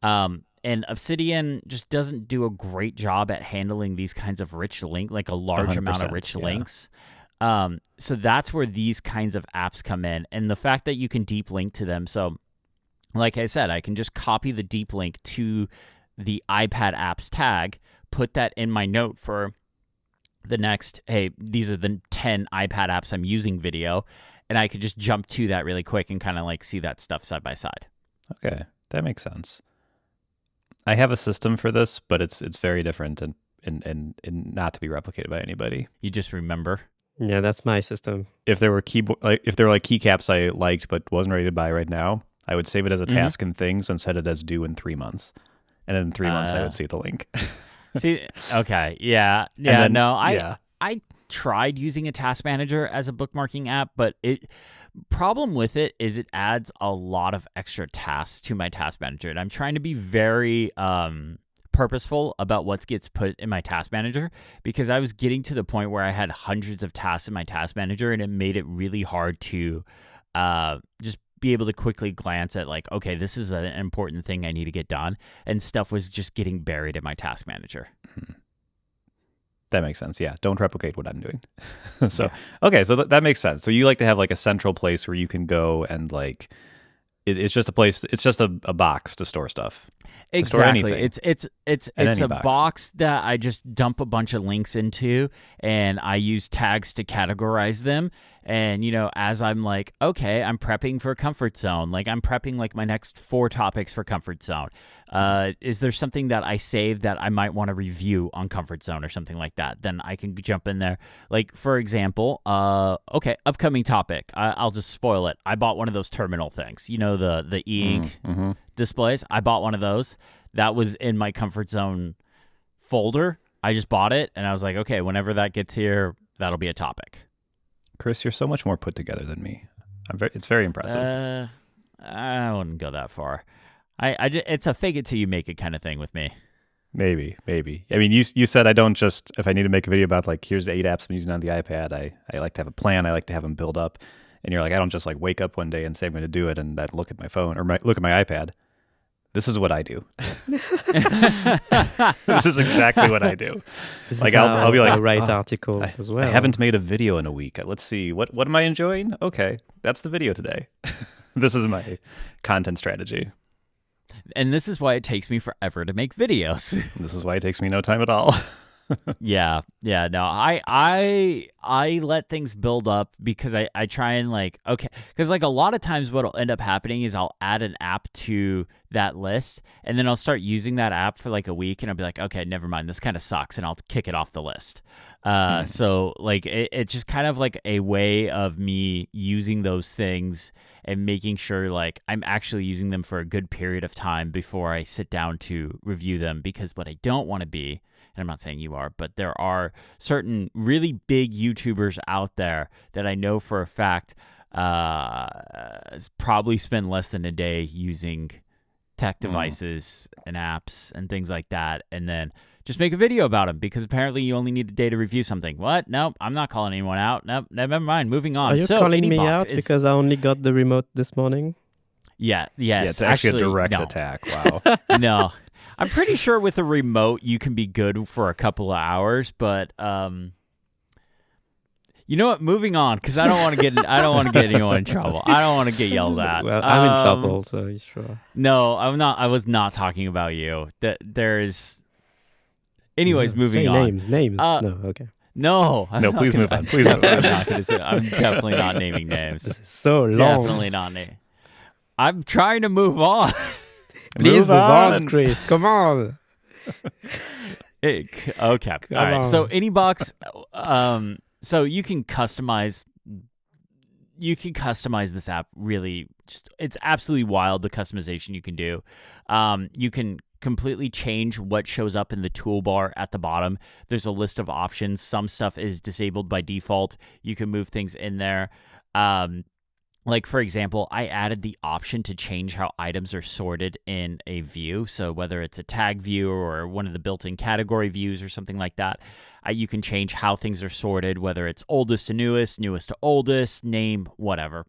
And Obsidian just doesn't do a great job at handling these kinds of rich like a large amount of rich links. So that's where these kinds of apps come in, and the fact that you can deep link to them. So like I said, I can just copy the deep link to the iPad apps tag, put that in my note for the next, hey, these are the 10 iPad apps I'm using video, and I could just jump to that really quick and kind of like see that stuff side by side. Okay, that makes sense. I have a system for this, but it's very different and not to be replicated by anybody. You just remember? Yeah, that's my system. If there were keycaps I liked but wasn't ready to buy right now, I would save it as a task in Things and set it as due in 3 months. And in 3 months, I would see the link. See, okay, yeah, I tried using a task manager as a bookmarking app, but problem with it is it adds a lot of extra tasks to my task manager, and I'm trying to be very purposeful about what gets put in my task manager, because I was getting to the point where I had hundreds of tasks in my task manager, and it made it really hard to just be able to quickly glance at like, okay, this is an important thing I need to get done, and stuff was just getting buried in my task manager. That makes sense. Yeah, don't replicate what I'm doing. So, okay, so that makes sense. So you like to have like a central place where you can go and like It's just a place. It's just a box to store stuff. To store Exactly. anything. It's An a Anybox. box that I just dump a bunch of links into, and I use tags to categorize them. And as I'm like, okay, I'm prepping for Comfort Zone. Like I'm prepping like my next 4 topics for Comfort Zone. Is there something that I saved that I might want to review on Comfort Zone or something like that? Then I can jump in there. Like for example, okay, upcoming topic. I'll just spoil it. I bought one of those terminal things. The e-ink displays. I bought one of those. That was in my Comfort Zone folder. I just bought it, and I was like, okay, whenever that gets here, that'll be a topic. Chris, you're so much more put together than me. It's very impressive. I wouldn't go that far. It's a fake it till you make it kind of thing with me. Maybe. I mean, you said I don't just, if I need to make a video about like, here's the 8 apps I'm using on the iPad, I like to have a plan. I like to have them build up. And you're like, I don't just like wake up one day and say I'm going to do it and then look at my phone or look at my iPad. This is what I do. This is exactly what I do. This Like is I'll be like, I write "Oh, articles as well. I haven't made a video in a week. Let's see. What am I enjoying? Okay, that's the video today. This is my content strategy. And this is why it takes me forever to make videos. This is why it takes me no time at all. Yeah. No, I let things build up because I try and like, okay, because like a lot of times what'll end up happening is I'll add an app to that list, and then I'll start using that app for like a week, and I'll be like, okay, never mind, this kind of sucks, and I'll kick it off the list. So like it's just kind of like a way of me using those things and making sure like I'm actually using them for a good period of time before I sit down to review them, because what I don't want to be, and I'm not saying you are, but there are certain really big YouTubers out there that I know for a fact probably spend less than a day using tech devices and apps and things like that, and then just make a video about them because apparently you only need a day to review something. What? Nope, I'm not calling anyone out. Nope, never mind. Moving on. Are you calling me out because I only got the remote this morning? Yes. Yeah, it's actually a direct attack. Wow. No. I'm pretty sure with a remote you can be good for a couple of hours, but you know what? Moving on, because I don't want to get anyone in trouble. I don't want to get yelled at. Well, I'm in trouble, so sure. No, I'm not. I was not talking about you. There's. Anyways, moving on. Names. No, okay. No, please move on. Please move on. I'm definitely not naming names. This is so long. Definitely not naming. I'm trying to move on. Please move on, Chris. Come on. Okay. All right. So Anybox, so you can customize this app really. It's absolutely wild, the customization you can do. You can completely change what shows up in the toolbar at the bottom. There's a list of options. Some stuff is disabled by default. You can move things in there. Like, for example, I added the option to change how items are sorted in a view. So whether it's a tag view or one of the built-in category views or something like that, you can change how things are sorted, whether it's oldest to newest, newest to oldest, name, whatever.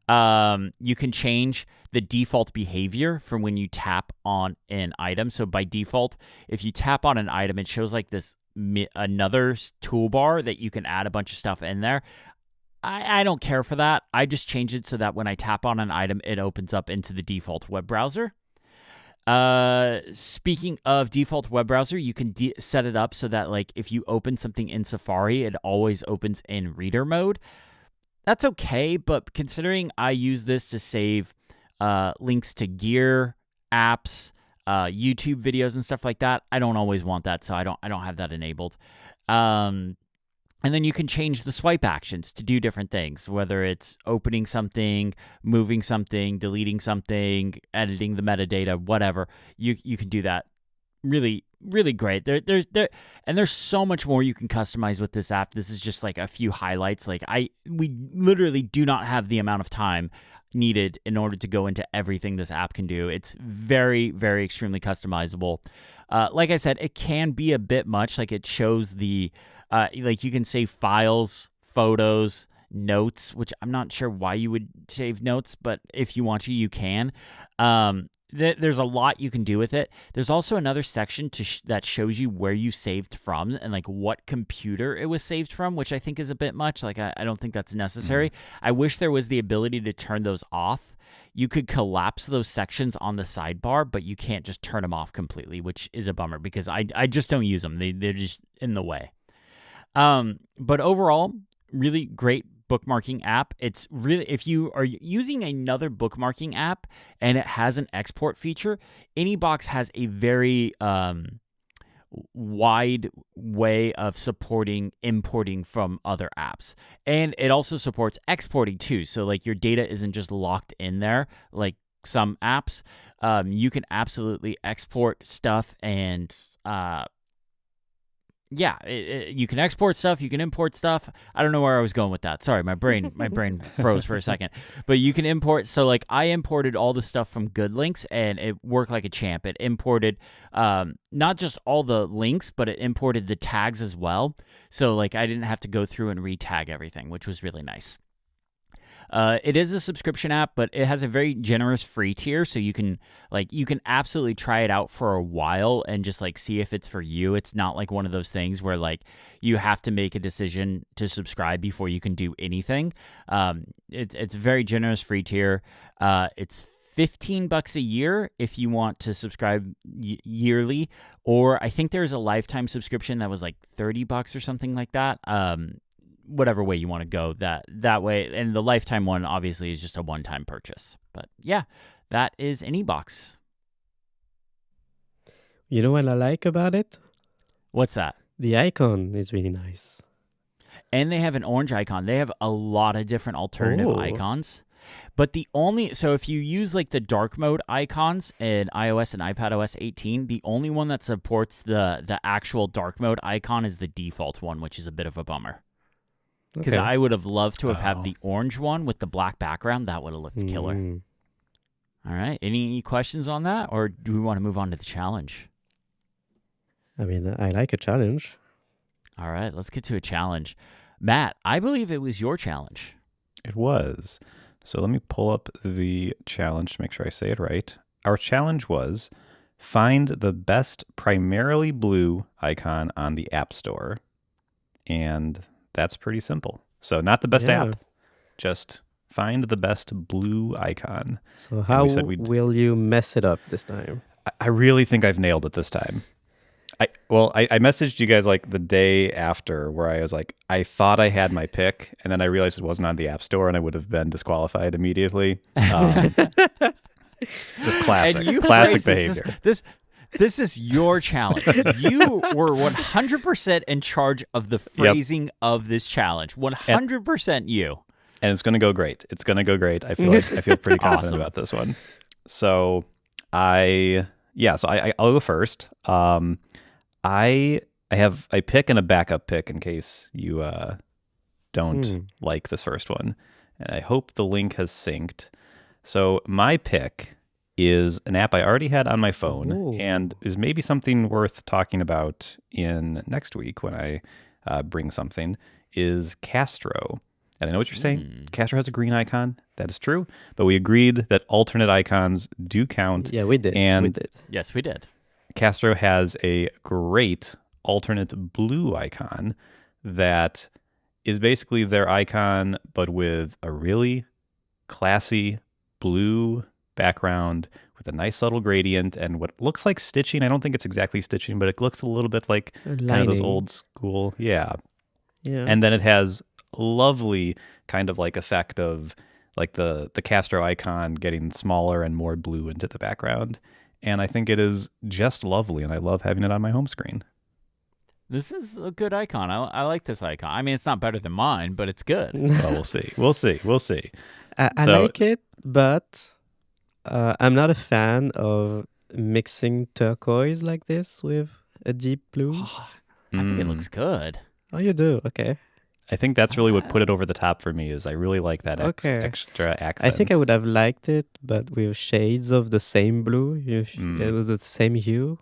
You can change the default behavior from when you tap on an item. So by default, if you tap on an item, it shows like this another toolbar that you can add a bunch of stuff in there. I don't care for that. I just change it so that when I tap on an item, it opens up into the default web browser. Speaking of default web browser, you can set it up so that like if you open something in Safari, it always opens in reader mode. That's okay, but considering I use this to save links to gear, apps, YouTube videos and stuff like that, I don't always want that, so I don't have that enabled. And then you can change the swipe actions to do different things, whether it's opening something, moving something, deleting something, editing the metadata, whatever. You can do that. Really, really great. There's so much more you can customize with this app. This is just like a few highlights. Like we literally do not have the amount of time needed in order to go into everything this app can do. It's very, very extremely customizable. Like I said, it can be a bit much. Like it shows the like you can save files, photos, notes, which I'm not sure why you would save notes, but if you want to, you can. There's a lot you can do with it. There's also another section that shows you where you saved from and like what computer it was saved from, which I think is a bit much. Like I don't think that's necessary. I wish there was the ability to turn those off. you could collapse those sections on the sidebar, but you can't just turn them off completely, which is a bummer because I just don't use them. They're just in the way. But overall, really great bookmarking app. It's really, if you are using another bookmarking app and it has an export feature, Anybox has a very wide way of supporting importing from other apps, and it also supports exporting too. So like your data isn't just locked in there like some apps. You can absolutely export stuff, and you can export stuff, you can import stuff. I don't know where I was going with that. Sorry, my brain froze for a second. But you can import. So like I imported all the stuff from Good Links, and it worked like a champ. It imported not just all the links, but it imported the tags as well. So like I didn't have to go through and re-tag everything, which was really nice. It is a subscription app, but it has a very generous free tier, so you can absolutely try it out for a while and just like see if it's for you. It's not like one of those things where like you have to make a decision to subscribe before you can do anything. It's a very generous free tier. It's $15 a year if you want to subscribe yearly, or I think there's a lifetime subscription that was like $30 or something like that. Whatever way you want to go, that way. And the lifetime one obviously is just a one-time purchase. But yeah, that is Anybox. You know what I like about it? What's that? The icon is really nice. And they have an orange icon. They have a lot of different alternative icons. But so if you use like the dark mode icons in iOS and iPadOS 18, the only one that supports the actual dark mode icon is the default one, which is a bit of a bummer. Because I would have loved to have had the orange one with the black background. That would have looked killer. All right. Any questions on that? Or do we want to move on to the challenge? I mean, I like a challenge. All right. Let's get to a challenge. Matt, I believe it was your challenge. It was. So let me pull up the challenge to make sure I say it right. Our challenge was find the best primarily blue icon on the App Store. And that's pretty simple. So not the best app, just find the best blue icon. So how will you mess it up this time? I really think I've nailed it this time. I messaged you guys like the day after where I was like, I thought I had my pick, and then I realized it wasn't on the App Store, and I would have been disqualified immediately. Just classic behavior. This is your challenge. You were 100% in charge of the phrasing of this challenge. 100% you. And it's going to go great. It's going to go great. I feel pretty confident about this one. So I'll go first. I have a pick and a backup pick in case you don't like this first one. And I hope the link has synced. So my pick is an app I already had on my phone and is maybe something worth talking about in next week when I bring something, is Castro. And I know what you're saying. Castro has a green icon. That is true. But we agreed that alternate icons do count. Yeah, we did. Yes, we did. Castro has a great alternate blue icon that is basically their icon, but with a really classy blue background with a nice subtle gradient and what looks like stitching. I don't think it's exactly stitching, but it looks a little bit like kind of those old school. Yeah. And then it has lovely kind of like effect of like the Castro icon getting smaller and more blue into the background. And I think it is just lovely, and I love having it on my home screen. This is a good icon. I like this icon. I mean, it's not better than mine, but it's good. Well, we'll see. I like it, but I'm not a fan of mixing turquoise like this with a deep blue. I think it looks good. Oh, you do? Okay. I think that's really what put it over the top for me, is I really like that extra accent. I think I would have liked it, but with shades of the same blue. If it was the same hue.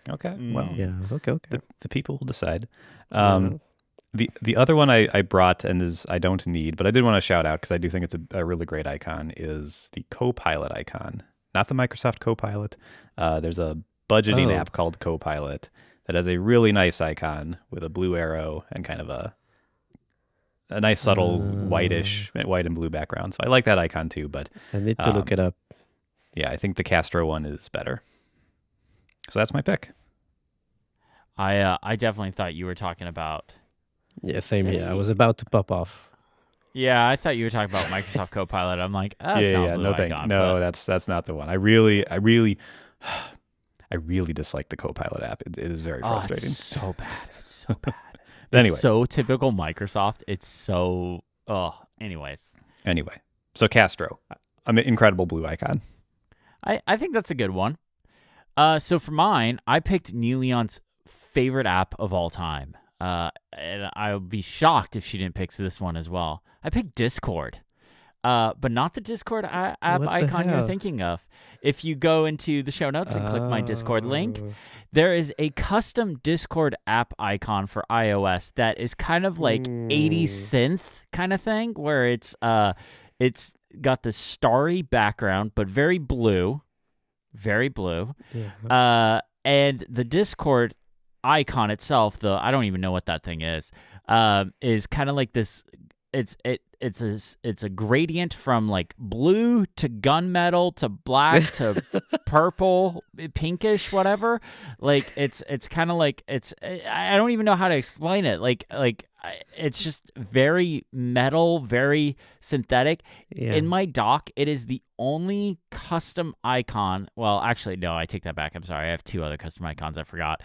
Okay. Well, yeah. Okay. The people will decide. The other one I brought and I don't need, but I did want to shout out because I do think it's a really great icon, is the Copilot icon. Not the Microsoft Copilot. There's a budgeting app called Copilot that has a really nice icon with a blue arrow and kind of a nice subtle white and blue background. So I like that icon too. But I need to look it up. yeah, I think the Castro one is better. So that's my pick. I definitely thought you were talking about. Yeah, same here. I was about to pop off. Yeah, I thought you were talking about Microsoft Copilot. I'm like, that's not Blue Icon. No, that's not the one. I really dislike the Copilot app. It is very frustrating. It's so bad. It's so bad. Anyway, it's so typical Microsoft. It's so. Anyways. Anyway, so Castro, an incredible blue icon. I think that's a good one. So for mine, I picked Niléane's favorite app of all time. And I would be shocked if she didn't pick this one as well. I picked Discord. But not the Discord app icon you're thinking of. If you go into the show notes and click my Discord link, there is a custom Discord app icon for iOS that is kind of like 80s synth kind of thing, where it's got this starry background, but very blue. Yeah. And the Discord icon itself, though, I don't even know what that thing is kind of like this. It's a gradient from like blue to gunmetal to black to purple, pinkish, whatever. Like it's kind of like I don't even know how to explain it. Like it's just very metal, very synthetic. Yeah. In my dock, it is the only custom icon. Well, actually, no, I take that back. I'm sorry. I have 2 other custom icons. I forgot.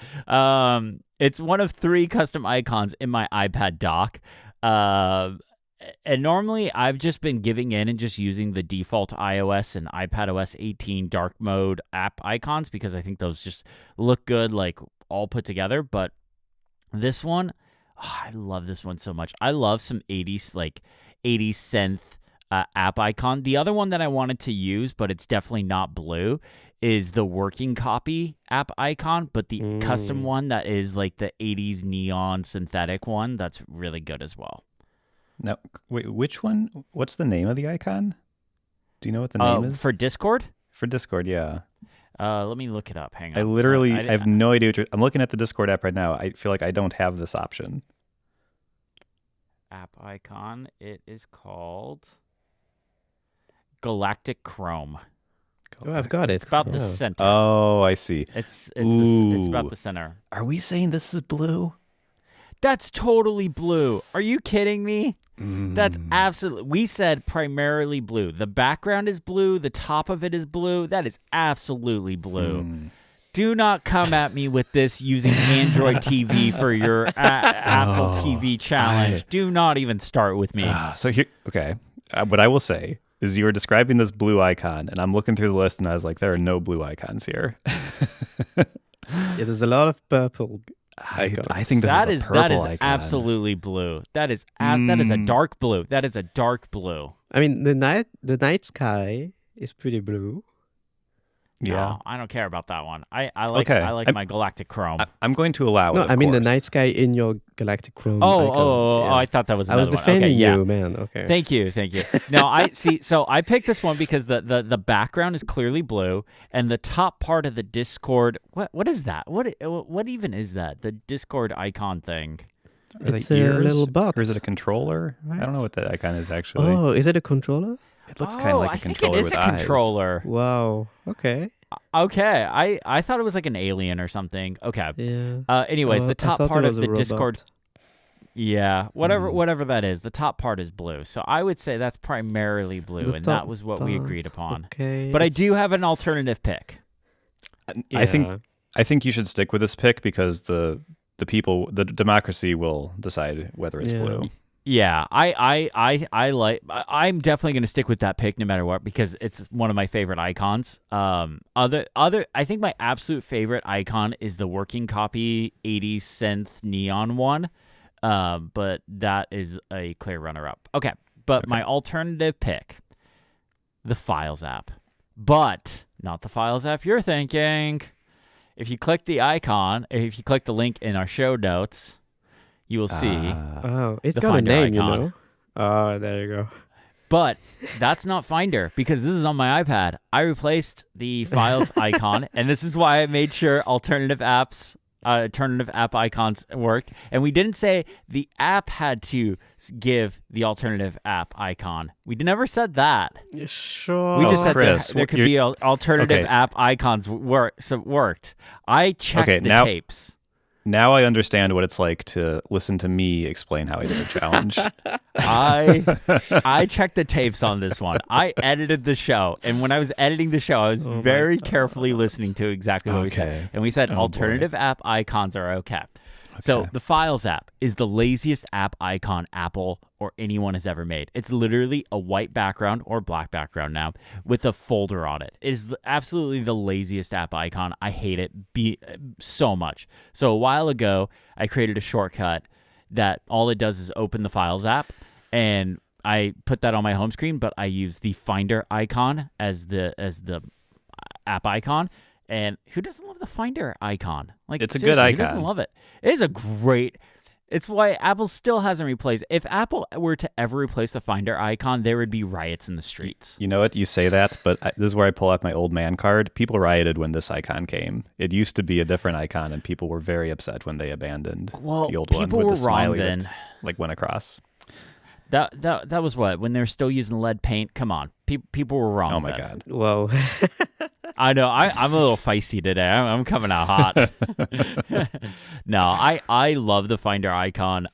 It's one of 3 custom icons in my iPad dock. And normally I've just been giving in and just using the default iOS and iPadOS 18 dark mode app icons because I think those just look good, like all put together. But this one, I love this one so much. I love some 80s synth app icon. The other one that I wanted to use, but it's definitely not blue, is the working copy app icon, but the custom one that is like the 80s neon synthetic one, that's really good as well. Now, wait, which one? What's the name of the icon? Do you know what the name is? For Discord? For Discord, yeah. Let me look it up. Hang on. I have no idea. I'm looking at the Discord app right now. I feel like I don't have this option. App icon. It is called Galactic Chrome. Oh, I've got it. It's about the center. Oh, I see. It's about the center. Are we saying this is blue? That's totally blue. Are you kidding me? That's absolutely. We said primarily blue. The background is blue. The top of it is blue. That is absolutely blue. Do not come at me with this using Android TV for your Apple TV challenge. Do not even start with me. So here, okay. What I will say is you were describing this blue icon, and I'm looking through the list, and I was like, there are no blue icons here. Yeah, there's a lot of purple. I think that is a purple icon. Absolutely blue. That is a dark blue. That is a dark blue. I mean, the night sky is pretty blue. Yeah, no, I don't care about that one. I like my Galactic Chrome. I'm going to allow it. No, of I mean course. the night sky in your Galactic Chrome. Oh, I thought that was another I was defending one. Okay, you, man. Okay. Thank you. No, I see. So I picked this one because the background is clearly blue, and the top part of the Discord. What is that? What even is that? The Discord icon thing. Are It's they a ears? little bot. Or is it a controller? I don't know what that icon is actually. Oh, is it a controller? It looks kind of like a controller I think it is with a eyes. controller. Wow. Okay. Okay, I thought it was like an alien or something. Okay. Yeah. Anyways, the top part of the Discord. Robot. Yeah, whatever that is, the top part is blue. So I would say that's primarily blue, and that was what we agreed upon. Okay. But I do have an alternative pick. I think you should stick with this pick because the people, the democracy will decide whether it's blue. Yeah, I'm definitely going to stick with that pick no matter what because it's one of my favorite icons. I think my absolute favorite icon is the working copy 80s synth neon one. But that is a clear runner-up. Okay, but my alternative pick, the Files app. But not the Files app you're thinking. If you click the icon, if you click the link in our show notes, you will see. Oh, it's the got a Finder name, icon. you know. Oh, there you go. But that's not Finder because this is on my iPad. I replaced the Files icon, and this is why I made sure alternative apps alternative app icons worked, and we didn't say the app had to give the alternative app icon. We never said that. Sure. We just said Chris, there could be alternative okay. app icons worked. I checked the tapes. Now I understand what it's like to listen to me explain how I did a challenge. I checked the tapes on this one. I edited the show, and when I was editing the show, I was very carefully listening to exactly what we said. And we said alternative app icons are okay. So the Files app is the laziest app icon Apple or anyone has ever made. It's literally a white background or black background now with a folder on it. It is absolutely the laziest app icon. I hate it so much. So a while ago, I created a shortcut that all it does is open the Files app, and I put that on my home screen, but I use the Finder icon as the app icon. And who doesn't love the Finder icon? Like, it's a good icon. Who doesn't love it? It is a great. It's why Apple still hasn't replaced. If Apple were to ever replace the Finder icon, there would be riots in the streets. You know what? You say that, but this is where I pull out my old man card. People rioted when this icon came. It used to be a different icon, and people were very upset when they abandoned the old one with the smiley that went across. That was what, when they were still using lead paint. Come on, people were wrong. Oh my God! Whoa. I know. I'm a little feisty today. I'm coming out hot. No, I love the Finder icon.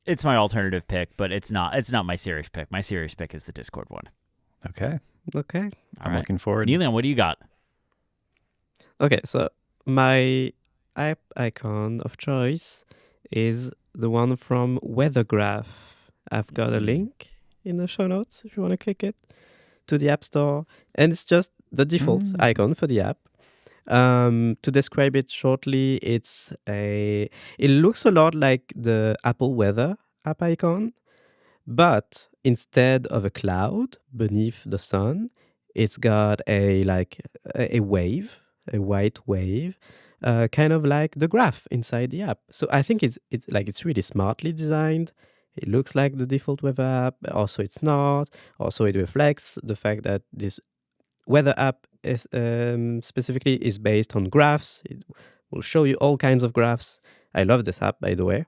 It's my alternative pick, but it's not my serious pick. My serious pick is the Discord one. Okay. I'm looking forward. Niléane, what do you got? Okay, so my app icon of choice is the one from Weathergraph. I've got a link in the show notes if you want to click it, to the App Store. And it's just the default icon for the app. To describe it shortly, it looks a lot like the Apple Weather app icon, but instead of a cloud beneath the sun, it's got a wave, a white wave, kind of like the graph inside the app. So I think it's really smartly designed. It looks like the default weather app. Also, it's not. Also, it reflects the fact that this weather app is specifically is based on graphs. It will show you all kinds of graphs. I love this app, by the way,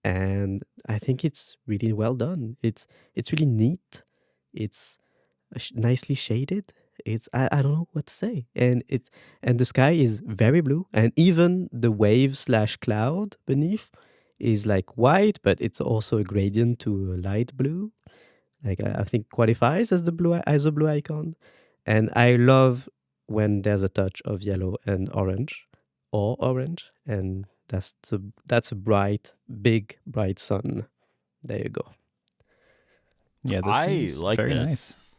and I think it's really well done. It's really neat. It's nicely shaded. I don't know what to say. And the sky is very blue, and even the wave/cloud beneath is like white, but it's also a gradient to a light blue. Like I think qualifies as the blue icon. And I love when there's a touch of yellow and orange, and that's a big bright sun. There you go. Yeah, I is like very this. nice.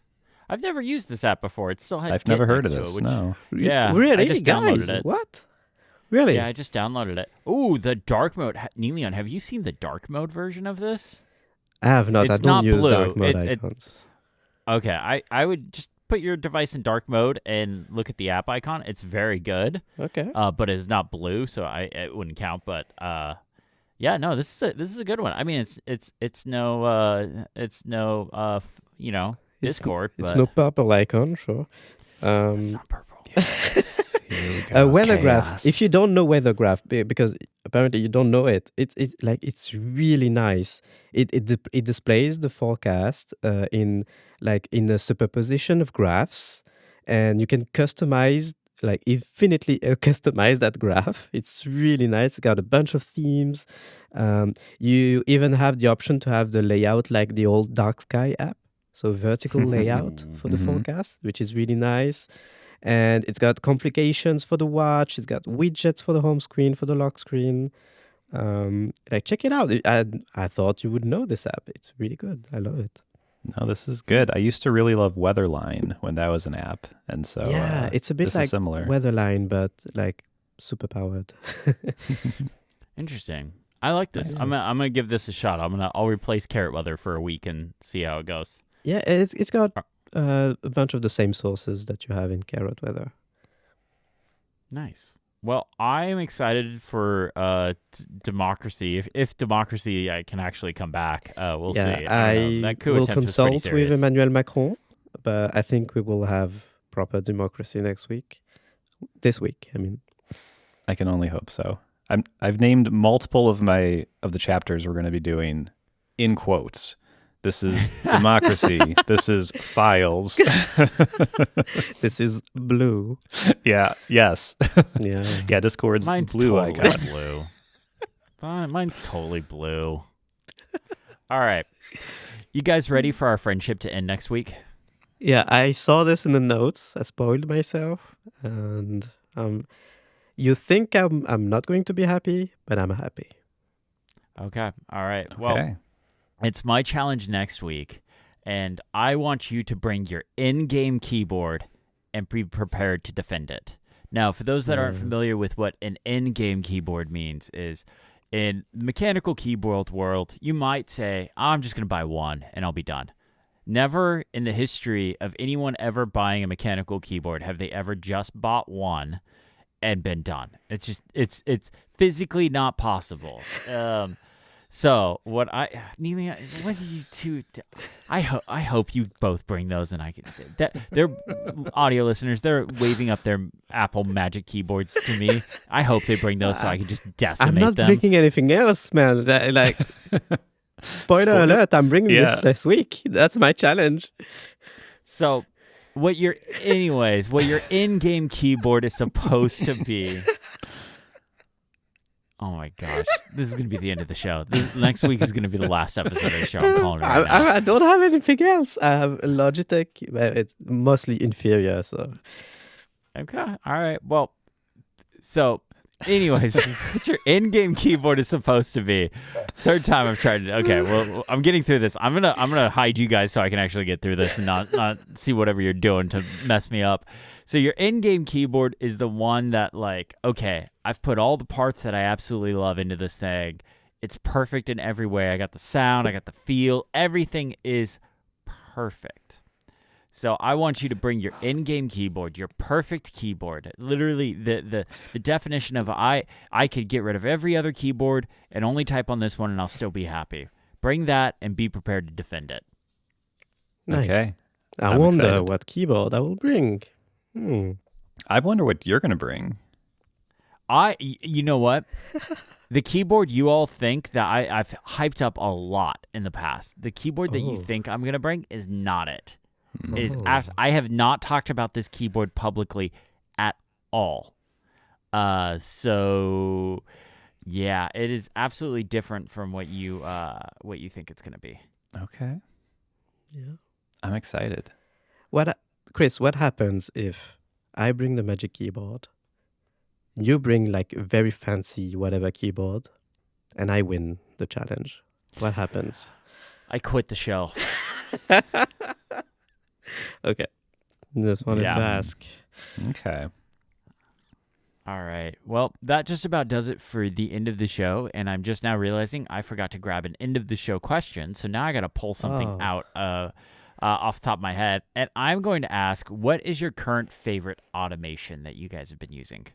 I've never used this app before. It still had. I've Git never heard of next to this. it, No. Yeah, really, I just downloaded it. What? Really? Yeah, I just downloaded it. Ooh, the dark mode. Niléane, have you seen the dark mode version of this? I have not. It's I don't not use blue. dark mode icons. Okay, I would just put your device in dark mode and look at the app icon. It's very good. Okay. But it's not blue, so it wouldn't count. But yeah, no, this is a good one. I mean, it's no Discord. It's but no purple icon, sure. It's not purple. Yes. Here we go. Weathergraph. Chaos. If you don't know Weathergraph, because apparently you don't know it, it's really nice. It displays the forecast in a superposition of graphs, and you can customize infinitely customize that graph. It's really nice. It's got a bunch of themes. You even have the option to have the layout like the old Dark Sky app, so vertical layout for the forecast, which is really nice. And it's got complications for the watch. It's got widgets for the home screen, for the lock screen. Check it out. I thought you would know this app. It's really good. I love it. No, this is good. I used to really love Weatherline when that was an app, and so yeah, it's a bit like similar. Weatherline, but like super powered. Interesting. I like this. Nice. I'm gonna give this a shot. I'll replace Carrot Weather for a week and see how it goes. Yeah, it's got a bunch of the same sources that you have in Carrot Weather. Nice. Well, I'm excited for democracy. If democracy can actually come back, we'll see. I that coup will attempt was consult pretty with serious. Emmanuel Macron, but I think we will have proper democracy this week. I mean, I can only hope so. I've named multiple of the chapters we're going to be doing in quotes. This is democracy. This is files. This is blue. Yeah. Yes. Yeah. Yeah. Discord's Mine's blue totally icon. blue. Mine's totally blue. All right. You guys ready for our friendship to end next week? Yeah, I saw this in the notes. I spoiled myself, and you think I'm not going to be happy, but I'm happy. Okay. All right. Well, Okay. it's my challenge next week, and I want you to bring your in-game keyboard and be prepared to defend it. Now, for those that aren't familiar with what an in-game keyboard means is, in mechanical keyboard world, you might say, I'm just going to buy one and I'll be done. Never in the history of anyone ever buying a mechanical keyboard have they ever just bought one and been done. It's physically not possible. So what Niléane, what did you two? I hope you both bring those, and I can. They're audio listeners. They're waving up their Apple Magic keyboards to me. I hope they bring those so I can just decimate I'm not them. bringing anything else, man. Spoiler alert! I'm bringing this week. That's my challenge. So, what your in-game keyboard is supposed to be. Oh my gosh. This is going to be the end of the show. Next week is going to be the last episode of the show. I'm calling it right now. I don't have anything else. I have a Logitech. It's mostly inferior, so. Okay. All right. Well, so anyways, what your in-game keyboard is supposed to be. Third time I've tried it. Okay. Well, I'm getting through this. I'm gonna hide you guys so I can actually get through this and not see whatever you're doing to mess me up. So your in-game keyboard is the one that, like, okay, I've put all the parts that I absolutely love into this thing. It's perfect in every way. I got the sound, I got the feel. Everything is perfect. So I want you to bring your in-game keyboard, your perfect keyboard. Literally, the definition of I could get rid of every other keyboard and only type on this one and I'll still be happy. Bring that and be prepared to defend it. Nice. Okay. I wonder what keyboard I will bring. I wonder what you're going to bring. You know what? The keyboard you all think that I've hyped up a lot in the past. The keyboard that you think I'm going to bring is not it. I have not talked about this keyboard publicly at all. So yeah, it is absolutely different from what you think it's going to be. Okay. Yeah. I'm excited. Chris, what happens if I bring the Magic Keyboard, you bring like a very fancy whatever keyboard, and I win the challenge? What happens? I quit the show. Okay. Just wanted to ask. Okay. All right. Well, that just about does it for the end of the show. And I'm just now realizing I forgot to grab an end of the show question. So now I got to pull something out off the top of my head. And I'm going to ask, what is your current favorite automation that you guys have been using?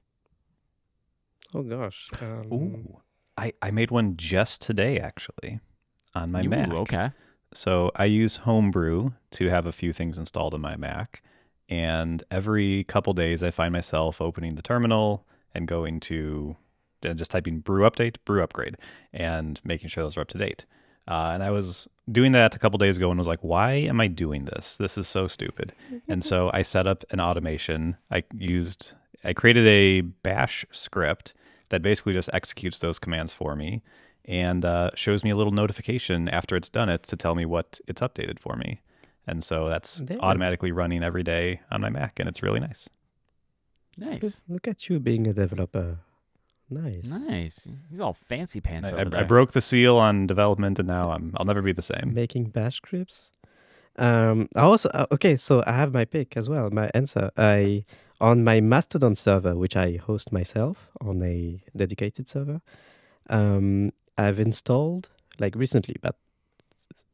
Oh, gosh. Ooh. I made one just today, actually, on my Mac. Okay. So I use Homebrew to have a few things installed on my Mac. And every couple days, I find myself opening the terminal and going to just typing brew update, brew upgrade, and making sure those are up to date. And I was doing that a couple days ago and was like, why am I doing this? This is so stupid. And so I set up an automation. I created a bash script that basically just executes those commands for me and shows me a little notification after it's done it to tell me what it's updated for me. And so that's automatically running every day on my Mac, and it's really nice. Nice. Look at you being a developer. Nice. He's all fancy pants over there. I broke the seal on development, and now I'll never be the same. Making bash scripts. I also okay. So I have my pick as well. My answer. On my Mastodon server, which I host myself on a dedicated server. I've installed, like recently, about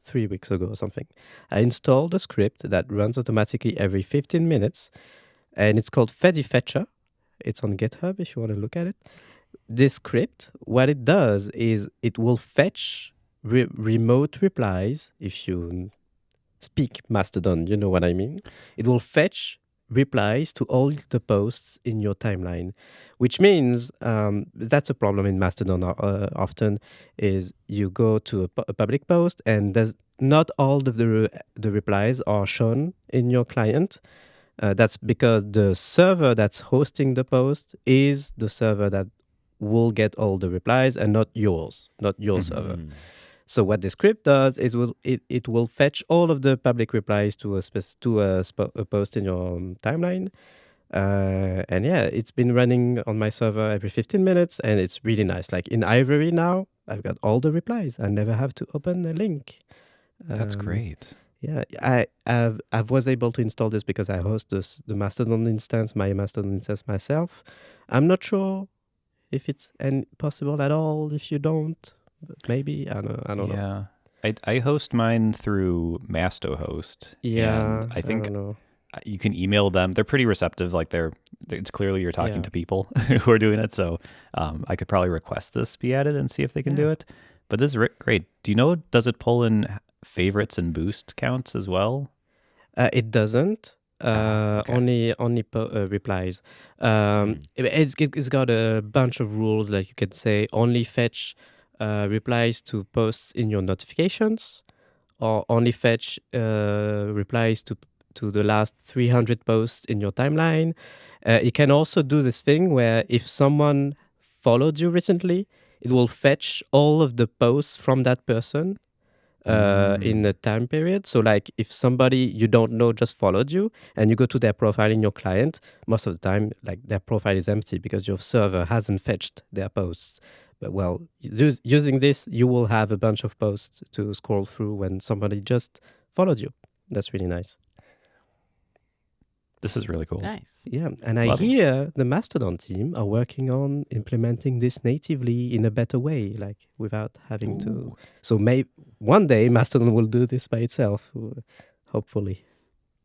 3 weeks ago or something, I installed a script that runs automatically every 15 minutes, and it's called Fetcher. It's on GitHub if you want to look at it. This script, what it does is it will fetch remote replies. If you speak Mastodon, you know what I mean. It will fetch replies to all the posts in your timeline, which means that's a problem in Mastodon often is you go to a public post and there's not all of the replies are shown in your client. That's because the server that's hosting the post is the server that will get all the replies and not yours, not your server. Mm. So what the script does is it will fetch all of the public replies to a post in your timeline. And yeah, it's been running on my server every 15 minutes, and it's really nice. Like in Ivory now, I've got all the replies. I never have to open a link. That's great. Yeah, I was able to install this because I host the Mastodon instance, my Mastodon instance myself. I'm not sure if it's possible at all if you don't. But maybe I don't know. Yeah. I host mine through Mastohost. Yeah, And I think don't know. you can email them. They're pretty receptive. Like it's clearly you're talking Yeah. to people who are doing it. So I could probably request this be added and see if they can do Yeah. it. But this is great. Do you know, does it pull in favorites and boost counts as well? It doesn't. Okay. Only replies. It's got a bunch of rules. Like you can say only fetch replies to posts in your notifications, or only fetch replies to the last 300 posts in your timeline. It can also do this thing where if someone followed you recently, it will fetch all of the posts from that person in a time period. So like if somebody you don't know just followed you and you go to their profile in your client, most of the time like their profile is empty because your server hasn't fetched their posts. But well, using this, you will have a bunch of posts to scroll through when somebody just followed you. That's really nice. This is really cool. Nice. Yeah, and I Love it. hear the Mastodon team are working on implementing this natively in a better way, like without having to. So maybe one day Mastodon will do this by itself, hopefully.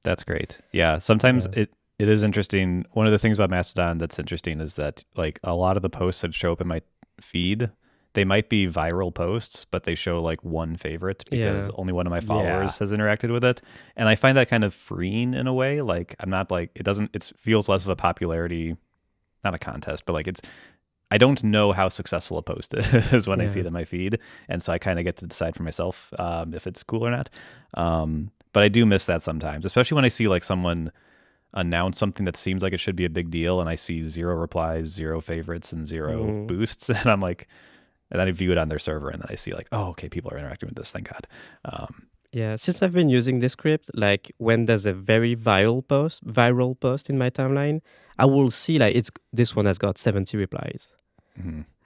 That's great. Yeah. Sometimes Yeah. it is interesting. One of the things about Mastodon that's interesting is that like a lot of the posts that show up in my feed, they might be viral posts, but they show like one favorite because Yeah. only one of my followers has interacted with it. And I find that kind of freeing in a way. Like I'm not like, it feels less of a popularity, not a contest, but like I don't know how successful a post is when I see it in my feed. And so I kind of get to decide for myself if it's cool or not. But I do miss that sometimes, especially when I see like someone announce something that seems like it should be a big deal and I see 0 replies, 0 favorites, and 0 boosts. And I'm like, and then I view it on their server and then I see like, oh, okay, people are interacting with this. Thank God. Yeah, since I've been using this script, like when there's a very viral post in my timeline, I will see like this one has got 70 replies.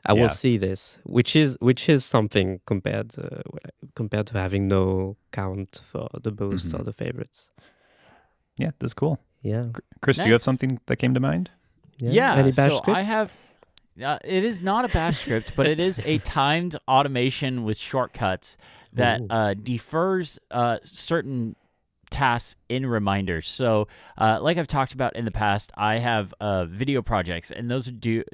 I will see this, which is something compared to having no count for the boosts or the favorites. Yeah, this is cool. Yeah. Chris, do you have something that came to mind? Yeah. Any bash so script? I have. It is not a bash script, but it is a timed automation with shortcuts that defers certain tasks in reminders. So like I've talked about in the past, I have video projects, and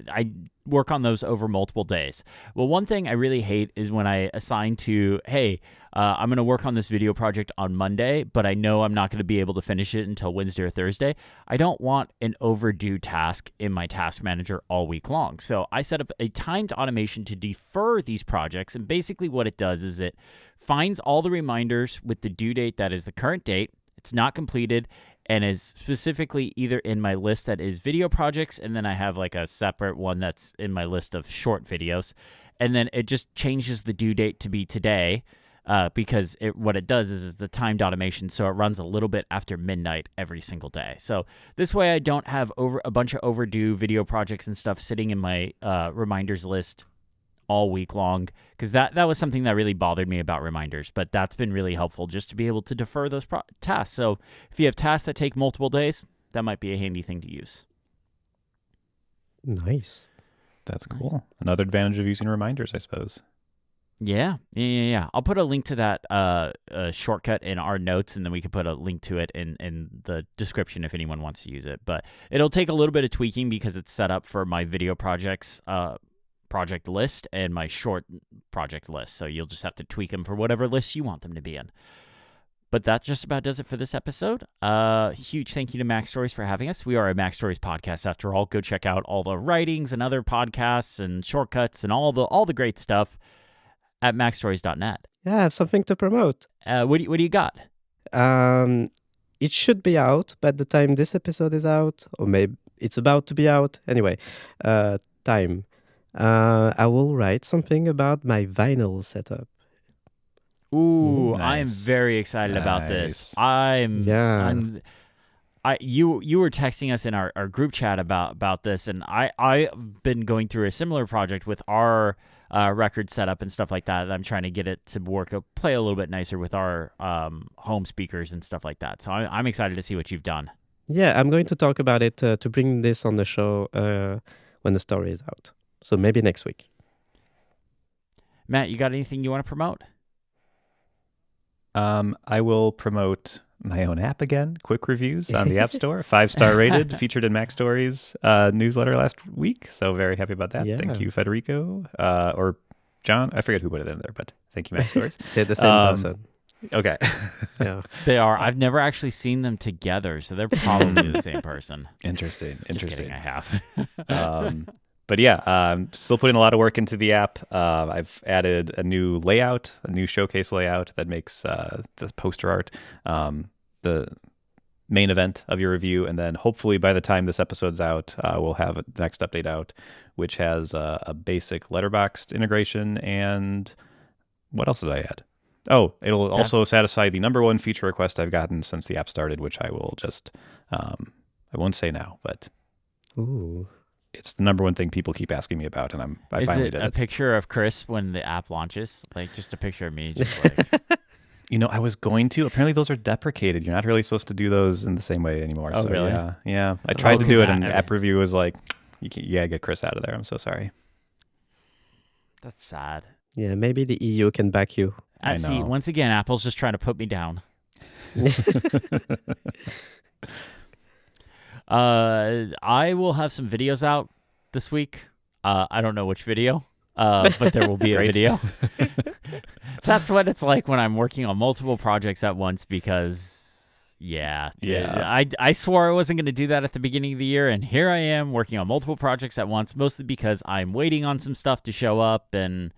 I work on those over multiple days. Well, one thing I really hate is when I assign to, hey, I'm going to work on this video project on Monday, but I know I'm not going to be able to finish it until Wednesday or Thursday. I don't want an overdue task in my task manager all week long. So I set up a timed automation to defer these projects. And basically what it does is it finds all the reminders with the due date that is the current date. It's not completed and is specifically either in my list that is video projects, and then I have like a separate one that's in my list of short videos. And then it just changes the due date to be today. Because what it does is it's the timed automation, so it runs a little bit after midnight every single day. So this way I don't have a bunch of overdue video projects and stuff sitting in my reminders list all week long, because that was something that really bothered me about reminders. But that's been really helpful just to be able to defer those tasks. So if you have tasks that take multiple days, that might be a handy thing to use. Nice. That's cool. Another advantage of using reminders, I suppose. Yeah. I'll put a link to that shortcut in our notes, and then we can put a link to it in the description if anyone wants to use it. But it'll take a little bit of tweaking because it's set up for my video projects project list and my short project list. So you'll just have to tweak them for whatever list you want them to be in. But that just about does it for this episode. Huge thank you to Mac Stories for having us. We are a Mac Stories podcast after all. Go check out all the writings and other podcasts and shortcuts and all the great stuff at macstories.net. Yeah, I have something to promote. What do you got? It should be out by the time this episode is out, or maybe it's about to be out. Anyway, time. I will write something about my vinyl setup. Ooh, Nice. I am very excited about this. You were texting us in our group chat about this, and I've been going through a similar project with our record setup and stuff like that. I'm trying to get it to play a little bit nicer with our home speakers and stuff like that. So I'm excited to see what you've done. Yeah, I'm going to talk about it to bring this on the show when the story is out. So maybe next week. Matt, you got anything you want to promote? I will promote my own app again. Quick reviews on the App Store. 5-star rated, featured in Mac Stories newsletter last week. So very happy about that. Yeah. Thank you, Federico. Or John. I forget who put it in there, but thank you, Mac Stories. They're the same person. Okay. Yeah. They are. I've never actually seen them together, so they're probably the same person. Interesting. Just kidding, I have. But yeah, still putting a lot of work into the app. I've added a new layout, a new showcase layout that makes the poster art the main event of your review. And then hopefully by the time this episode's out, we'll have the next update out, which has a basic letterboxed integration. And what else did I add? Oh, it'll also satisfy the number one feature request I've gotten since the app started, which I will just, I won't say now, but Ooh. it's the number one thing people keep asking me about, and I finally did it. Is it a picture of Chris when the app launches? Like just a picture of me, just like... I was going to. Apparently, those are deprecated. You're not really supposed to do those in the same way anymore. Oh, so, really? Yeah. I tried to do it, and I- app review was like, you gotta get Chris out of there. I'm so sorry. That's sad. Yeah, maybe the EU can back you. I See, know. once again, Apple's just trying to put me down. I will have some videos out this week. I don't know which video, but there will be a Great. video. That's what it's like when I'm working on multiple projects at once because, I swore I wasn't going to do that at the beginning of the year, and here I am working on multiple projects at once, mostly because I'm waiting on some stuff to show up, and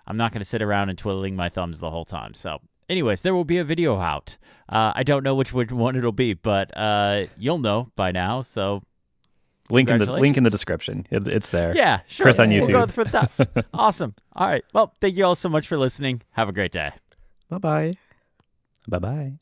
I'm not going to sit around and twiddling my thumbs the whole time. So anyways, there will be a video out. I don't know which one it'll be, but you'll know by now. So Link in the congratulations. description. It's there. Yeah, sure. Chris on We'll YouTube. go for that. Awesome. All right. Well, thank you all so much for listening. Have a great day. Bye-bye. Bye-bye.